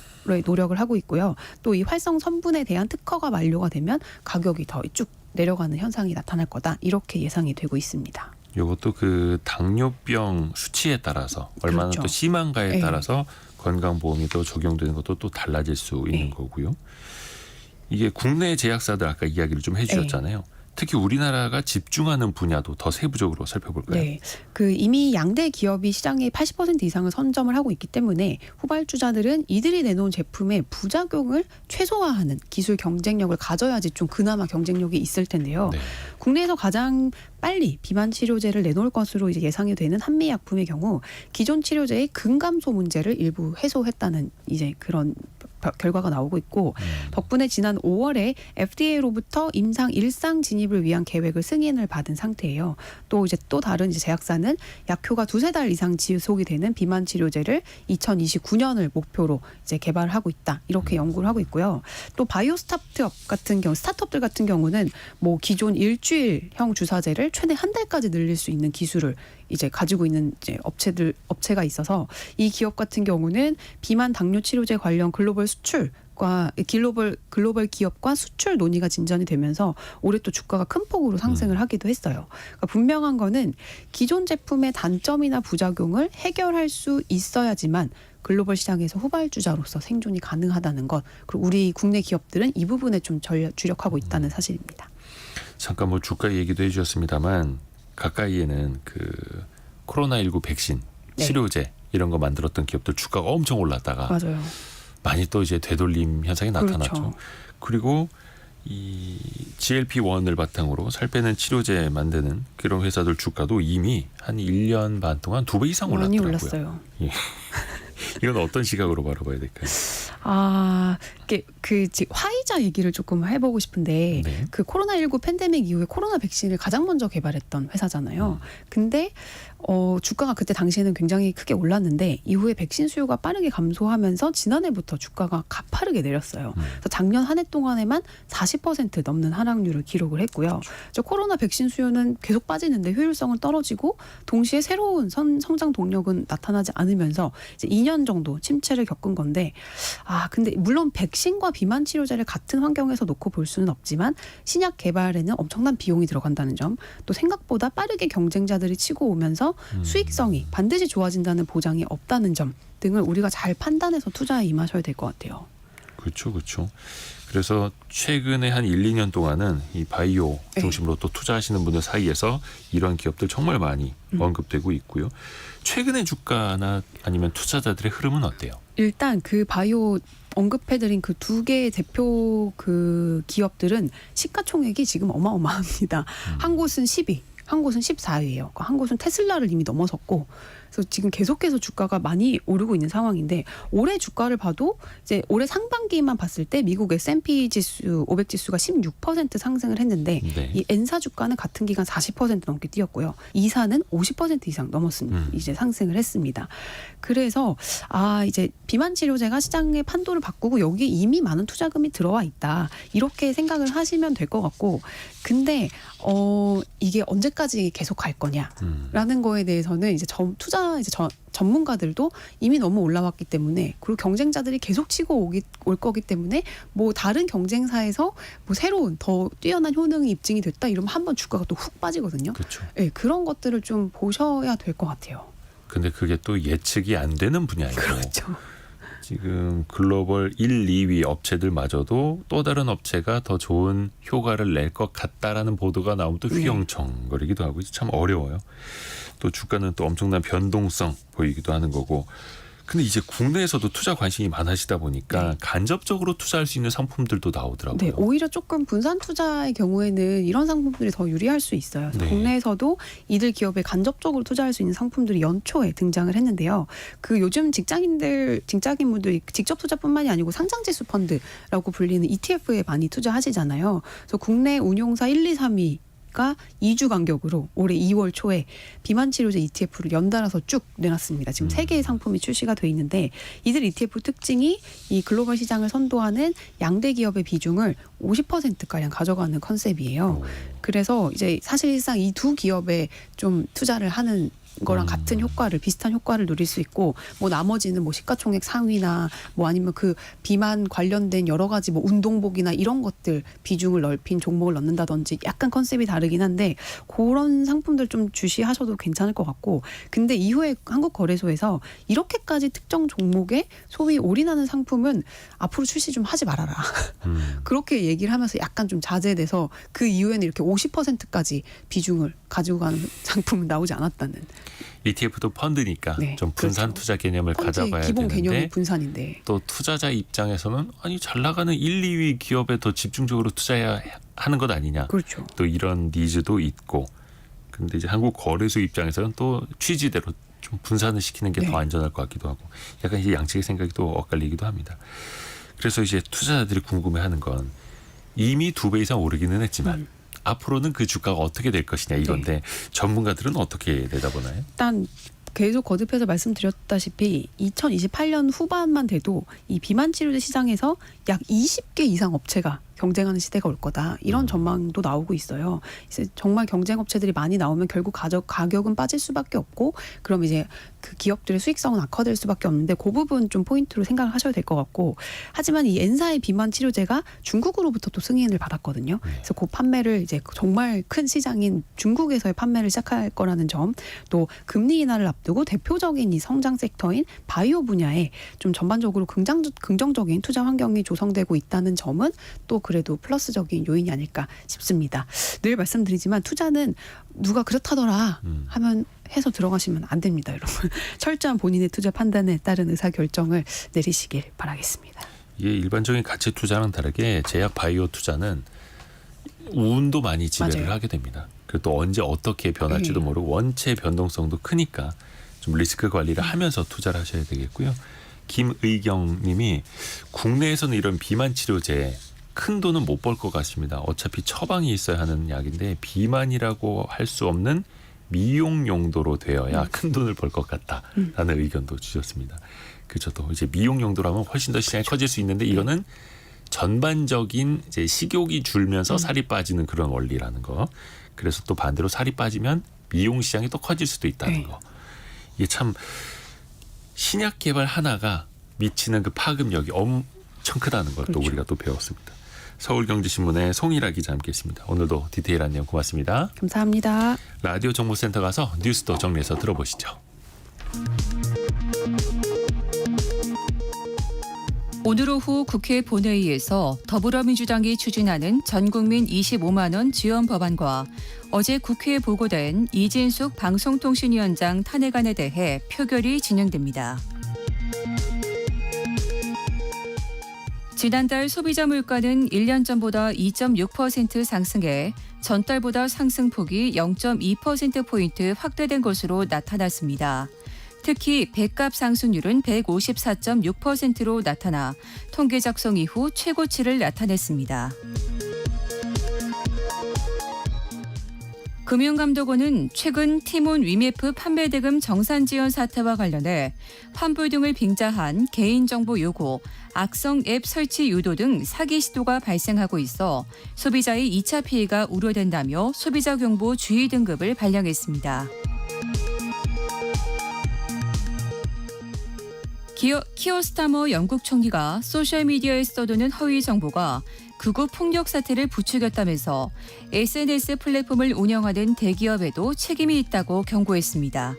Speaker 3: 노력을 하고 있고요. 또 이 활성 성분에 대한 특허가 만료가 되면 가격이 더 쭉 내려가는 현상이 나타날 거다. 이렇게 예상이 되고 있습니다.
Speaker 2: 이것도 그 당뇨병 수치에 따라서 얼마나
Speaker 3: 그렇죠.
Speaker 2: 또 심한가에
Speaker 3: 네.
Speaker 2: 따라서 건강보험이 또 적용되는 것도 또 달라질 수 있는
Speaker 3: 네.
Speaker 2: 거고요. 이게 국내 제약사들 아까 이야기를 좀 해주셨잖아요. 특히 우리나라가 집중하는 분야도 더 세부적으로 살펴볼까요?
Speaker 3: 네, 그 이미 양대 기업이 시장의 80% 이상을 선점을 하고 있기 때문에 후발주자들은 이들이 내놓은 제품의 부작용을 최소화하는 기술 경쟁력을 가져야지 좀 그나마 경쟁력이 있을 텐데요.
Speaker 2: 네.
Speaker 3: 국내에서 가장 빨리 비만 치료제를 내놓을 것으로 이제 예상이 되는 한미 약품의 경우 기존 치료제의 근감소 문제를 일부 해소했다는 이제 그런 결과가 나오고 있고 덕분에 지난 5월에 FDA로부터 임상 일상 진입을 위한 계획을 승인을 받은 상태예요. 또 이제 또 다른 이제 제약사는 약효가 2-3달 이상 지속이 되는 비만 치료제를 2029년을 목표로 이제 개발하고 있다. 이렇게 연구를 하고 있고요. 또 바이오 스타트업들 같은 경우는 뭐 기존 일주일형 주사제를 최대 한 달까지 늘릴 수 있는 기술을 이제 가지고 있는 이제 업체가 있어서 이 기업 같은 경우는 비만 당뇨 치료제 관련 글로벌 수출과 글로벌 기업과 수출 논의가 진전이 되면서 올해 또 주가가 큰 폭으로 상승을 하기도 했어요. 그러니까 분명한 거는 기존 제품의 단점이나 부작용을 해결할 수 있어야지만 글로벌 시장에서 후발주자로서 생존이 가능하다는 것. 그리고 우리 국내 기업들은 이 부분에 좀 주력하고 있다는 사실입니다.
Speaker 2: 잠깐 뭐 주가 얘기도 해주셨습니다만 가까이에는 그 코로나19 백신,
Speaker 3: 네.
Speaker 2: 치료제 이런 거 만들었던 기업들 주가가 엄청 올랐다가
Speaker 3: 맞아요.
Speaker 2: 많이 또 이제 되돌림 현상이 나타났죠.
Speaker 3: 그렇죠.
Speaker 2: 그리고 이 GLP-1을 바탕으로 살 빼는 치료제 만드는 그런 회사들 주가도 이미 한 1년 반 동안 2배 이상
Speaker 3: 많이
Speaker 2: 올랐더라고요.
Speaker 3: 올랐어요.
Speaker 2: 이건 어떤 시각으로 바라봐야 될까요?
Speaker 3: 화이자 얘기를 조금 해보고 싶은데
Speaker 2: 네.
Speaker 3: 그 코로나19 팬데믹 이후에 코로나 백신을 가장 먼저 개발했던 회사잖아요. 근데 주가가 그때 당시에는 굉장히 크게 올랐는데 이후에 백신 수요가 빠르게 감소하면서 지난해부터 주가가 가파르게 내렸어요. 그래서 작년 한 해 동안에만 40% 넘는 하락률을 기록을 했고요. 코로나 백신 수요는 계속 빠지는데 효율성은 떨어지고 동시에 새로운 성장 동력은 나타나지 않으면서 이제 2년 정도 침체를 겪은 건데 근데 물론 백신과 비만 치료제를 같은 환경에서 놓고 볼 수는 없지만 신약 개발에는 엄청난 비용이 들어간다는 점, 또 생각보다 빠르게 경쟁자들이 치고 오면서 수익성이 반드시 좋아진다는 보장이 없다는 점 등을 우리가 잘 판단해서 투자에 임하셔야 될 것 같아요.
Speaker 2: 그렇죠. 그래서 최근에 한 1-2년 동안은 이 바이오 중심으로 또 투자하시는 분들 사이에서 이런 기업들 정말 많이 언급되고 있고요. 최근의 주가나 아니면 투자자들의 흐름은 어때요?
Speaker 3: 일단 그 바이오 언급해드린 그 2개의 대표 그 기업들은 시가총액이 지금 어마어마합니다. 한 곳은 10위, 한 곳은 14위예요. 한 곳은 테슬라를 이미 넘어섰고, 그래서 지금 계속해서 주가가 많이 오르고 있는 상황인데 올해 주가를 봐도 이제 올해 상반기만 봤을 때 미국 S&P 지수 500 지수가 16% 상승을 했는데
Speaker 2: 네.
Speaker 3: 이 N사 주가는 같은 기간 40% 넘게 뛰었고요. 이사는 50% 이상 넘었습니다. 이제 상승을 했습니다. 그래서 이제 비만 치료제가 시장의 판도를 바꾸고 여기 이미 많은 투자금이 들어와 있다. 이렇게 생각을 하시면 될 것 같고, 근데 이게 언제까지 계속 갈 거냐라는 거에 대해서는 이제 전문가들도 이미 너무 올라왔기 때문에, 그리고 경쟁자들이 계속 치고 올 거기 때문에 뭐 다른 경쟁사에서 뭐 새로운 더 뛰어난 효능이 입증이 됐다 이러면 한번 주가가 또 훅 빠지거든요.
Speaker 2: 그렇죠.
Speaker 3: 네, 그런 것들을 좀 보셔야 될 것 같아요.
Speaker 2: 근데 그게 또 예측이 안 되는 분야이고
Speaker 3: 그렇죠.
Speaker 2: 지금 글로벌 1, 2위 업체들마저도 또 다른 업체가 더 좋은 효과를 낼 것 같다라는 보도가 나오면 또 휘영청거리기도 하고 참 어려워요. 또 주가는 또 엄청난 변동성 보이기도 하는 거고. 근데 이제 국내에서도 투자 관심이 많으시다 보니까 간접적으로 투자할 수 있는 상품들도 나오더라고요.
Speaker 3: 네, 오히려 조금 분산 투자의 경우에는 이런 상품들이 더 유리할 수 있어요.
Speaker 2: 네. 국내에서도
Speaker 3: 이들 기업에 간접적으로 투자할 수 있는 상품들이 연초에 등장을 했는데요. 그 요즘 직장인분들이 직접 투자뿐만이 아니고 상장지수 펀드라고 불리는 ETF에 많이 투자하시잖아요. 그래서 국내 운용사 1, 2, 3위 가 2주 간격으로 올해 2월 초에 비만 치료제 ETF를 연달아서 쭉 내놨습니다. 지금 3개의 상품이 출시가 돼 있는데 이들 ETF 특징이 이 글로벌 시장을 선도하는 양대 기업의 비중을 50%가량 가져가는 컨셉이에요. 그래서 이제 사실상 이 2 기업에 좀 투자를 하는 거랑 같은 효과를 비슷한 효과를 누릴 수 있고 뭐 나머지는 뭐 시가총액 상위나 뭐 아니면 그 비만 관련된 여러 가지 뭐 운동복이나 이런 것들 비중을 넓힌 종목을 넣는다든지 약간 컨셉이 다르긴 한데 그런 상품들 좀 주시하셔도 괜찮을 것 같고 근데 이후에 한국거래소에서 이렇게까지 특정 종목에 소위 올인하는 상품은 앞으로 출시 좀 하지 말아라. 그렇게 얘기를 하면서 약간 좀 자제돼서 그 이후에는 이렇게 50%까지 비중을 가지고 가는 상품은 나오지 않았다는.
Speaker 2: ETF도 펀드니까
Speaker 3: 네,
Speaker 2: 좀 분산
Speaker 3: 그렇죠.
Speaker 2: 투자 개념을 가져가야
Speaker 3: 기본 개념이
Speaker 2: 되는데
Speaker 3: 분산인데.
Speaker 2: 또 투자자 입장에서는 아니 잘 나가는 1, 2위 기업에 더 집중적으로 투자해야 하는 것 아니냐.
Speaker 3: 그렇죠.
Speaker 2: 또 이런 니즈도 있고. 근데 이제 한국 거래소 입장에서는 또 취지대로 좀 분산을 시키는 게 더
Speaker 3: 네.
Speaker 2: 안전할 것 같기도 하고. 약간 이제 양측의 생각이 또 엇갈리기도 합니다. 그래서 이제 투자자들이 궁금해하는 건 이미 2배 이상 오르기는 했지만 앞으로는 그 주가가 어떻게 될 것이냐 이건데 전문가들은 어떻게 내다보나요?
Speaker 3: 일단 계속 거듭해서 말씀드렸다시피 2028년 후반만 돼도 이 비만 치료제 시장에서 약 20개 이상 업체가 경쟁하는 시대가 올 거다. 이런 전망도 나오고 있어요. 이제 정말 경쟁 업체들이 많이 나오면 결국 가격은 빠질 수밖에 없고 그럼 이제 그 기업들의 수익성은 악화될 수밖에 없는데 그 부분 좀 포인트로 생각을 하셔야 될 것 같고 하지만 이 엔사의 비만 치료제가 중국으로부터 또 승인을 받았거든요. 그래서 그 판매를 이제 정말 큰 시장인 중국에서의 판매를 시작할 거라는 점 또 금리 인하를 앞두고 대표적인 이 성장 섹터인 바이오 분야에 좀 전반적으로 긍정적인 투자 환경이 조성되고 있다는 점은 또 그래도 플러스적인 요인이 아닐까 싶습니다. 늘 말씀드리지만 투자는 누가 그렇다더라 하면 해서 들어가시면 안 됩니다, 여러분. 철저한 본인의 투자 판단에 따른 의사 결정을 내리시길 바라겠습니다.
Speaker 2: 이게 일반적인 가치 투자랑 다르게 제약 바이오 투자는 운도 많이 지배를
Speaker 3: 맞아요.
Speaker 2: 하게 됩니다. 그리고 또 언제 어떻게 변할지도 모르고 원체 변동성도 크니까 좀 리스크 관리를 하면서 투자를 하셔야 되겠고요. 김의경 님이 국내에서는 이런 비만 치료제 큰 돈은 못 벌 것 같습니다. 어차피 처방이 있어야 하는 약인데 비만이라고 할 수 없는 미용 용도로 되어야 큰 돈을 벌 것 같다라는 의견도 주셨습니다. 그렇죠. 또 이제 미용 용도라면 훨씬 더 시장이 커질 수 있는데 이거는 전반적인 이제 식욕이 줄면서 살이 빠지는 그런 원리라는 거. 그래서 또 반대로 살이 빠지면 미용 시장이 또 커질 수도 있다는 거. 이게 참 신약 개발 하나가 미치는 그 파급력이 엄청 크다는 걸 또
Speaker 3: 그렇죠.
Speaker 2: 우리가 또 배웠습니다. 서울경제신문의 송일아 기자 함께했습니다. 오늘도 디테일한 내용 고맙습니다.
Speaker 3: 감사합니다.
Speaker 2: 라디오 정보센터 가서 뉴스도 정리해서 들어보시죠.
Speaker 1: 오늘 오후 국회 본회의에서 더불어민주당이 추진하는 전국민 25만 원 지원 법안과 어제 국회에 보고된 이진숙 방송통신위원장 탄핵안에 대해 표결이 진행됩니다. 지난달 소비자 물가는 1년 전보다 2.6% 상승해 전달보다 상승폭이 0.2%포인트 확대된 것으로 나타났습니다. 특히 배값 상승률은 154.6%로 나타나 통계 작성 이후 최고치를 나타냈습니다. 금융감독원은 최근 티몬 위메프 판매대금 정산 지연 사태와 관련해 환불 등을 빙자한 개인정보 요구, 악성 앱 설치 유도 등 사기 시도가 발생하고 있어 소비자의 2차 피해가 우려된다며 소비자 경보 주의 등급을 발령했습니다. 키어스타머 영국 총리가 소셜미디어에 써두는 허위 정보가 극우 폭력 사태를 부추겼다면서 SNS 플랫폼을 운영하는 대기업에도 책임이 있다고 경고했습니다.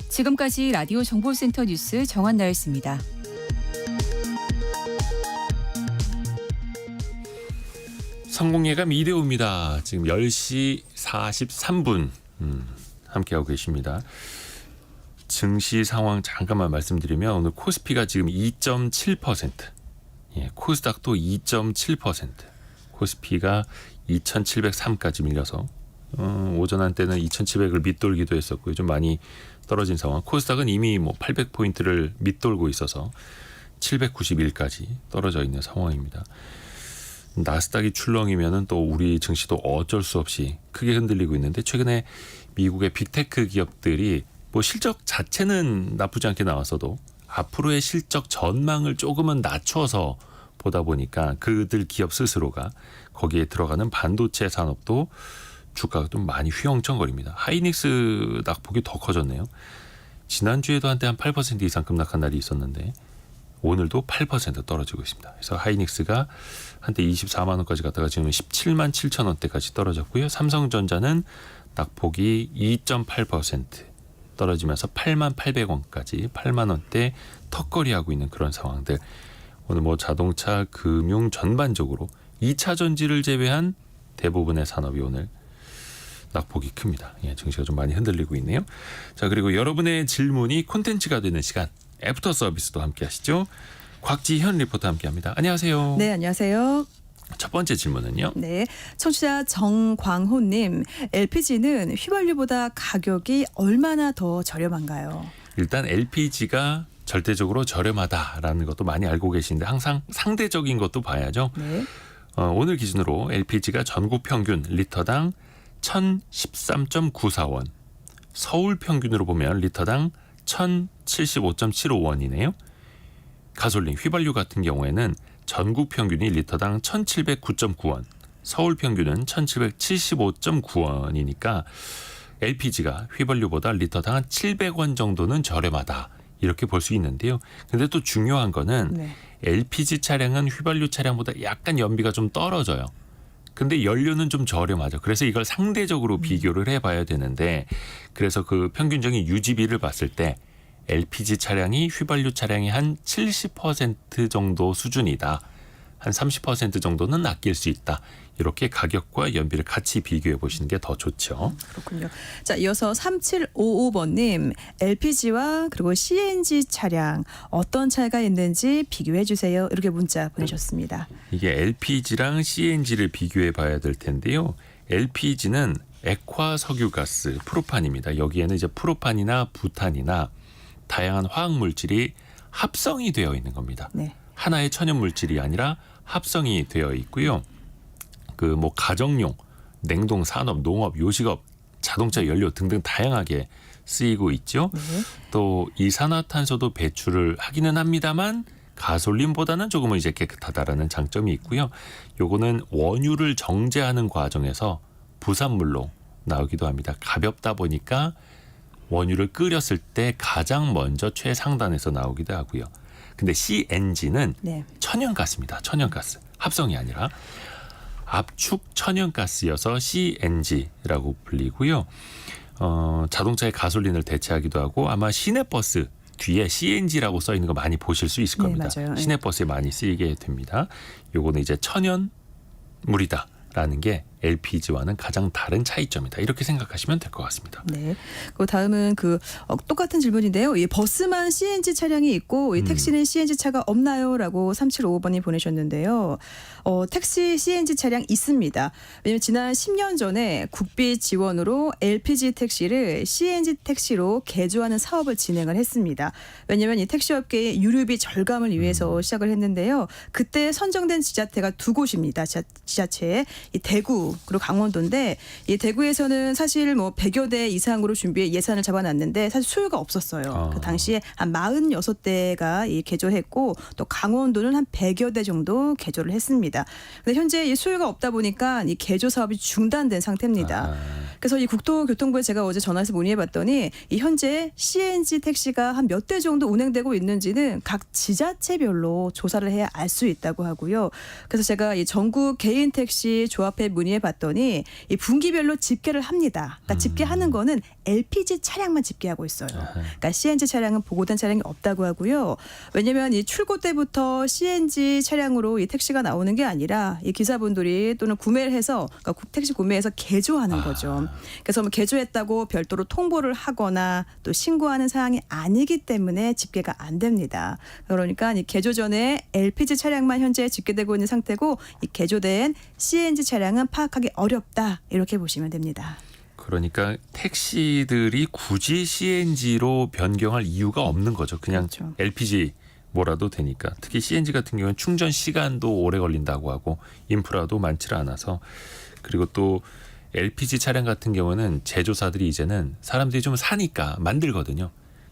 Speaker 1: 지금까지 라디오 정보센터 뉴스 정한나였습니다.
Speaker 2: 성공예감 이대호입니다. 지금 10시 43분 함께하고 계십니다. 증시 상황 잠깐만 말씀드리면 오늘 코스피가 지금 2.7%, 코스닥도 2.7%, 코스피가 2,703까지 밀려서 오전 한때는 2,700을 밑돌기도 했었고요. 좀 많이 떨어진 상황. 코스닥은 이미 뭐 800포인트를 밑돌고 있어서 791까지 떨어져 있는 상황입니다. 나스닥이 출렁이면은 또 우리 증시도 어쩔 수 없이 크게 흔들리고 있는데 최근에 미국의 빅테크 기업들이 뭐 실적 자체는 나쁘지 않게 나왔어도 앞으로의 실적 전망을 조금은 낮춰서 보다 보니까 그들 기업 스스로가 거기에 들어가는 반도체 산업도 주가가 좀 많이 휘영청거립니다. 하이닉스 낙폭이 더 커졌네요. 지난주에도 한때 한 8% 이상 급락한 날이 있었는데 오늘도 8% 떨어지고 있습니다. 그래서 하이닉스가 한때 24만 원까지 갔다가 지금 17만 7천 원대까지 떨어졌고요. 삼성전자는 낙폭이 2.8% 떨어지면서 8만 800원까지 8만 원대 턱걸이하고 있는 그런 상황들. 오늘 뭐 자동차, 금융 전반적으로 2차 전지를 제외한 대부분의 산업이 오늘 낙폭이 큽니다. 예, 증시가 좀 많이 흔들리고 있네요. 자, 그리고 여러분의 질문이 콘텐츠가 되는 시간 애프터 서비스도 함께 하시죠. 곽지현 리포터 함께합니다. 안녕하세요.
Speaker 4: 네, 안녕하세요.
Speaker 2: 첫 번째 질문은요.
Speaker 4: 네, 청취자 정광호님, LPG는 휘발유보다 가격이 얼마나 더 저렴한가요?
Speaker 2: 일단 LPG가 절대적으로 저렴하다라는 것도 많이 알고 계신데 항상 상대적인 것도 봐야죠.
Speaker 4: 네,
Speaker 2: 오늘 기준으로 LPG가 전국 평균 리터당 1,013.94원, 서울 평균으로 보면 리터당 1,075.75원이네요. 가솔린, 휘발유 같은 경우에는 전국 평균이 리터당 1,709.9원, 서울 평균은 1,775.9원이니까 LPG가 휘발유보다 리터당 한 700원 정도는 저렴하다. 이렇게 볼 수 있는데요. 근데 또 중요한 거는
Speaker 4: 네.
Speaker 2: LPG 차량은 휘발유 차량보다 약간 연비가 좀 떨어져요. 근데 연료는 좀 저렴하죠. 그래서 이걸 상대적으로 비교를 해봐야 되는데 그래서 그 평균적인 유지비를 봤을 때 LPG 차량이 휘발유 차량이 한 70% 정도 수준이다. 한 30% 정도는 아낄 수 있다. 이렇게 가격과 연비를 같이 비교해 보시는 게 더 좋죠.
Speaker 4: 그렇군요. 자, 이어서 3755번님, LPG와 그리고 CNG 차량 어떤 차이가 있는지 비교해 주세요. 이렇게 문자 보내셨습니다.
Speaker 2: 이게 LPG랑 CNG를 비교해 봐야 될 텐데요. LPG는 액화 석유가스, 프로판입니다. 여기에는 이제 프로판이나 부탄이나 다양한 화학 물질이 합성이 되어 있는 겁니다.
Speaker 4: 네.
Speaker 2: 하나의 천연 물질이 아니라 합성이 되어 있고요. 그 뭐 가정용, 냉동 산업, 농업, 요식업, 자동차 연료 등등 다양하게 쓰이고 있죠.
Speaker 4: 네.
Speaker 2: 또 이산화탄소도 배출을 하기는 합니다만 가솔린보다는 조금은 이제 깨끗하다라는 장점이 있고요. 요거는 원유를 정제하는 과정에서 부산물로 나오기도 합니다. 가볍다 보니까 원유를 끓였을 때 가장 먼저 최상단에서 나오기도 하고요. 근데 CNG는
Speaker 4: 네.
Speaker 2: 천연가스입니다. 천연가스. 합성이 아니라 압축 천연가스여서 CNG라고 불리고요. 자동차의 가솔린을 대체하기도 하고 아마 시내버스 뒤에 CNG라고 써 있는 거 많이 보실 수 있을 겁니다.
Speaker 4: 네, 맞아요.
Speaker 2: 시내버스에 많이 쓰이게 됩니다. 요거는 이제 천연물이다라는 게 LPG와는 가장 다른 차이점이다. 이렇게 생각하시면 될 것 같습니다.
Speaker 4: 네. 그 다음은 똑같은 질문인데요. 이 버스만 CNG 차량이 있고 이 택시는 CNG 차가 없나요?라고 3755번이 보내셨는데요. 택시 CNG 차량 있습니다. 왜냐하면 지난 10년 전에 국비 지원으로 LPG 택시를 CNG 택시로 개조하는 사업을 진행을 했습니다. 왜냐하면 이 택시업계의 유류비 절감을 위해서 시작을 했는데요. 그때 선정된 지자체가 두 곳입니다. 지자체, 이 대구 그리고 강원도인데 이 대구에서는 사실 뭐 100여 대 이상으로 준비해 예산을 잡아놨는데 사실 수요가 없었어요. 그 당시에 한 46대가 이 개조했고 또 강원도는 한 100여 대 정도 개조를 했습니다. 근데 현재 이 수요가 없다 보니까 이 개조 사업이 중단된 상태입니다. 그래서 이 국토교통부에 제가 어제 전화해서 문의해봤더니 이 현재 CNG 택시가 한 몇 대 정도 운행되고 있는지는 각 지자체별로 조사를 해야 알 수 있다고 하고요. 그래서 제가 이 전국 개인 택시 조합회 문의해봤더니 이 분기별로 집계를 합니다. 그러니까 집계하는 거는 LPG 차량만 집계하고 있어요. 그러니까 CNG 차량은 보고된 차량이 없다고 하고요. 왜냐하면 이 출고 때부터 CNG 차량으로 이 택시가 나오는 게 아니라 이 기사분들이 또는 구매를 해서 그러니까 택시 구매해서 개조하는 거죠. 그래서 뭐 개조했다고 별도로 통보를 하거나 또 신고하는 사항이 아니기 때문에 집계가 안 됩니다. 그러니까 이 개조 전에 LPG 차량만 현재 집계되고 있는 상태고 이 개조된 CNG 차량은 파악하기 어렵다 이렇게 보시면 됩니다.
Speaker 2: 그러니까 택시들이 굳이 CNG로 변경할 이유가 없는 거죠. 그냥
Speaker 4: 그렇죠.
Speaker 2: LPG 뭐라도 되니까. 특히 CNG 같은 경우는 충전 시간도 오래 걸린다고 하고 인프라도 많지 않아서 그리고 또 LPG 차량 같은 경우는 제조사들이 이제는 사람들이 좀 사니까 만들거든요.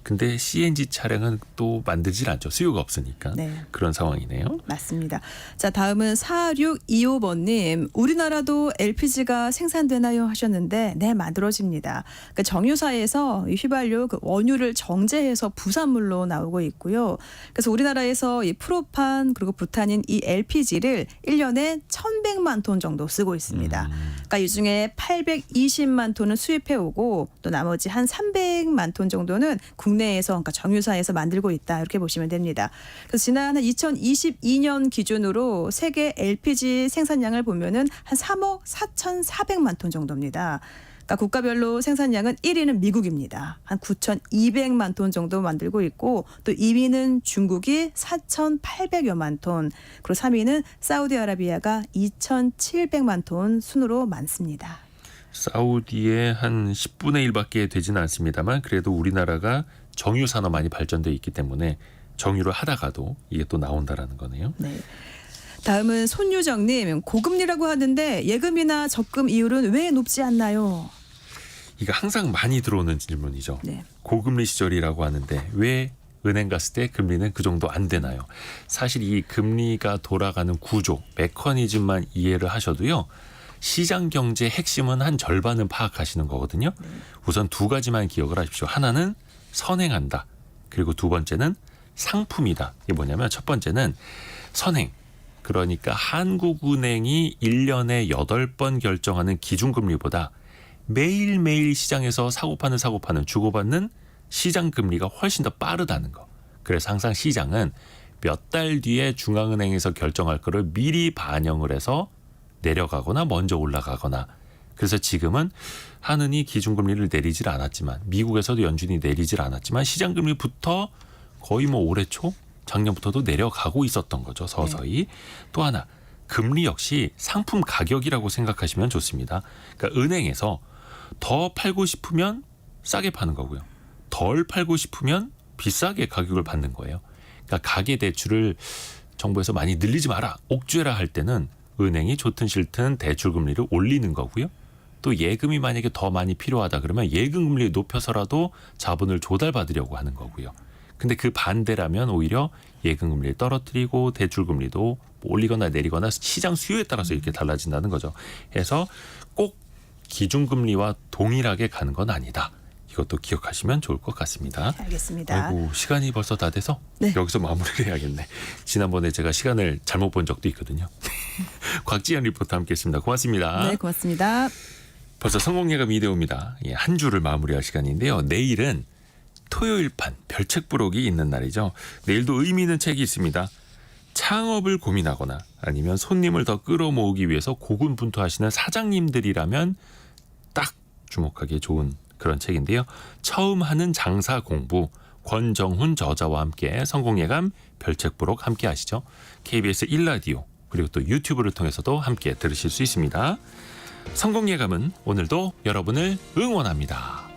Speaker 2: 근데 CNG 차량은 또 만들질 않죠. 수요가 없으니까.
Speaker 4: 네.
Speaker 2: 그런 상황이네요.
Speaker 4: 맞습니다. 자, 다음은 4625번님. 우리나라도 LPG가 생산되나요? 하셨는데 네, 만들어집니다. 그러니까 정유사에서 이 휘발유 그 원유를 정제해서 부산물로 나오고 있고요. 그래서 우리나라에서 이 프로판 그리고 부탄인 이 LPG를 1년에 1,100만 톤 정도 쓰고 있습니다. 그러니까 이 중에 820만 톤은 수입해 오고 또 나머지 한 300만 톤 정도는 국내에서 그러니까 정유사에서 만들고 있다 이렇게 보시면 됩니다. 그래서 지난 2022년 기준으로 세계 LPG 생산량을 보면은 한 3억 4,400만 톤 정도입니다. 그러니까 국가별로 생산량은 1위는 미국입니다. 한 9,200만 톤 정도 만들고 있고 또 2위는 중국이 4,800여만 톤, 그리고 3위는 사우디아라비아가 2,700만 톤 순으로 많습니다.
Speaker 2: 사우디의 한 10분의 1밖에 되지는 않습니다만 그래도 우리나라가 정유 산업 많이 발전돼 있기 때문에 정유를 하다가도 이게 또 나온다라는 거네요.
Speaker 4: 네. 다음은 손유정님. 고금리라고 하는데 예금이나 적금 이율은 왜 높지 않나요?
Speaker 2: 이거 항상 많이 들어오는 질문이죠.
Speaker 4: 네.
Speaker 2: 고금리 시절이라고 하는데 왜 은행 갔을 때 금리는 그 정도 안 되나요? 사실 이 금리가 돌아가는 구조, 메커니즘만 이해를 하셔도요. 시장 경제의 핵심은 한 절반은 파악하시는 거거든요. 우선 두 가지만 기억을 하십시오. 하나는 선행한다. 그리고 두 번째는 상품이다. 이게 뭐냐면 첫 번째는 선행. 그러니까 한국은행이 1년에 8번 결정하는 기준금리보다 매일매일 시장에서 사고파는 주고받는 시장금리가 훨씬 더 빠르다는 거. 그래서 항상 시장은 몇 달 뒤에 중앙은행에서 결정할 거를 미리 반영을 해서 내려가거나 먼저 올라가거나. 그래서 지금은 한은이 기준금리를 내리질 않았지만 미국에서도 연준이 내리질 않았지만 시장금리부터 거의 뭐 올해 초 작년부터도 내려가고 있었던 거죠. 서서히. 또 하나 금리 역시 상품 가격이라고 생각하시면 좋습니다. 그러니까 은행에서 더 팔고 싶으면 싸게 파는 거고요. 덜 팔고 싶으면 비싸게 가격을 받는 거예요. 그러니까 가계대출을 정부에서 많이 늘리지 마라, 옥죄라 할 때는 은행이 좋든 싫든 대출 금리를 올리는 거고요. 또 예금이 만약에 더 많이 필요하다 그러면 예금 금리를 높여서라도 자본을 조달받으려고 하는 거고요. 근데 그 반대라면 오히려 예금 금리를 떨어뜨리고 대출 금리도 올리거나 내리거나 시장 수요에 따라서 이렇게 달라진다는 거죠. 그래서 꼭 기준금리와 동일하게 가는 건 아니다. 이것도 기억하시면 좋을 것 같습니다.
Speaker 4: 알겠습니다.
Speaker 2: 아이고 시간이 벌써 다 돼서
Speaker 4: 네.
Speaker 2: 여기서 마무리를 해야겠네. 지난번에 제가 시간을 잘못 본 적도 있거든요. 곽지연 리포터 함께했습니다. 고맙습니다.
Speaker 4: 네, 고맙습니다.
Speaker 2: 벌써 성공예감 이대호입니다. 예, 한 주를 마무리할 시간인데요. 내일은 토요일판 별책 부록이 있는 날이죠. 내일도 의미 있는 책이 있습니다. 창업을 고민하거나 아니면 손님을 더 끌어모으기 위해서 고군분투하시는 사장님들이라면 딱 주목하기에 좋은 그런 책인데요. 처음 하는 장사 공부, 권정훈 저자와 함께 성공예감 별책 부록 함께 하시죠. KBS 1라디오 그리고 또 유튜브를 통해서도 함께 들으실 수 있습니다. 성공예감은 오늘도 여러분을 응원합니다.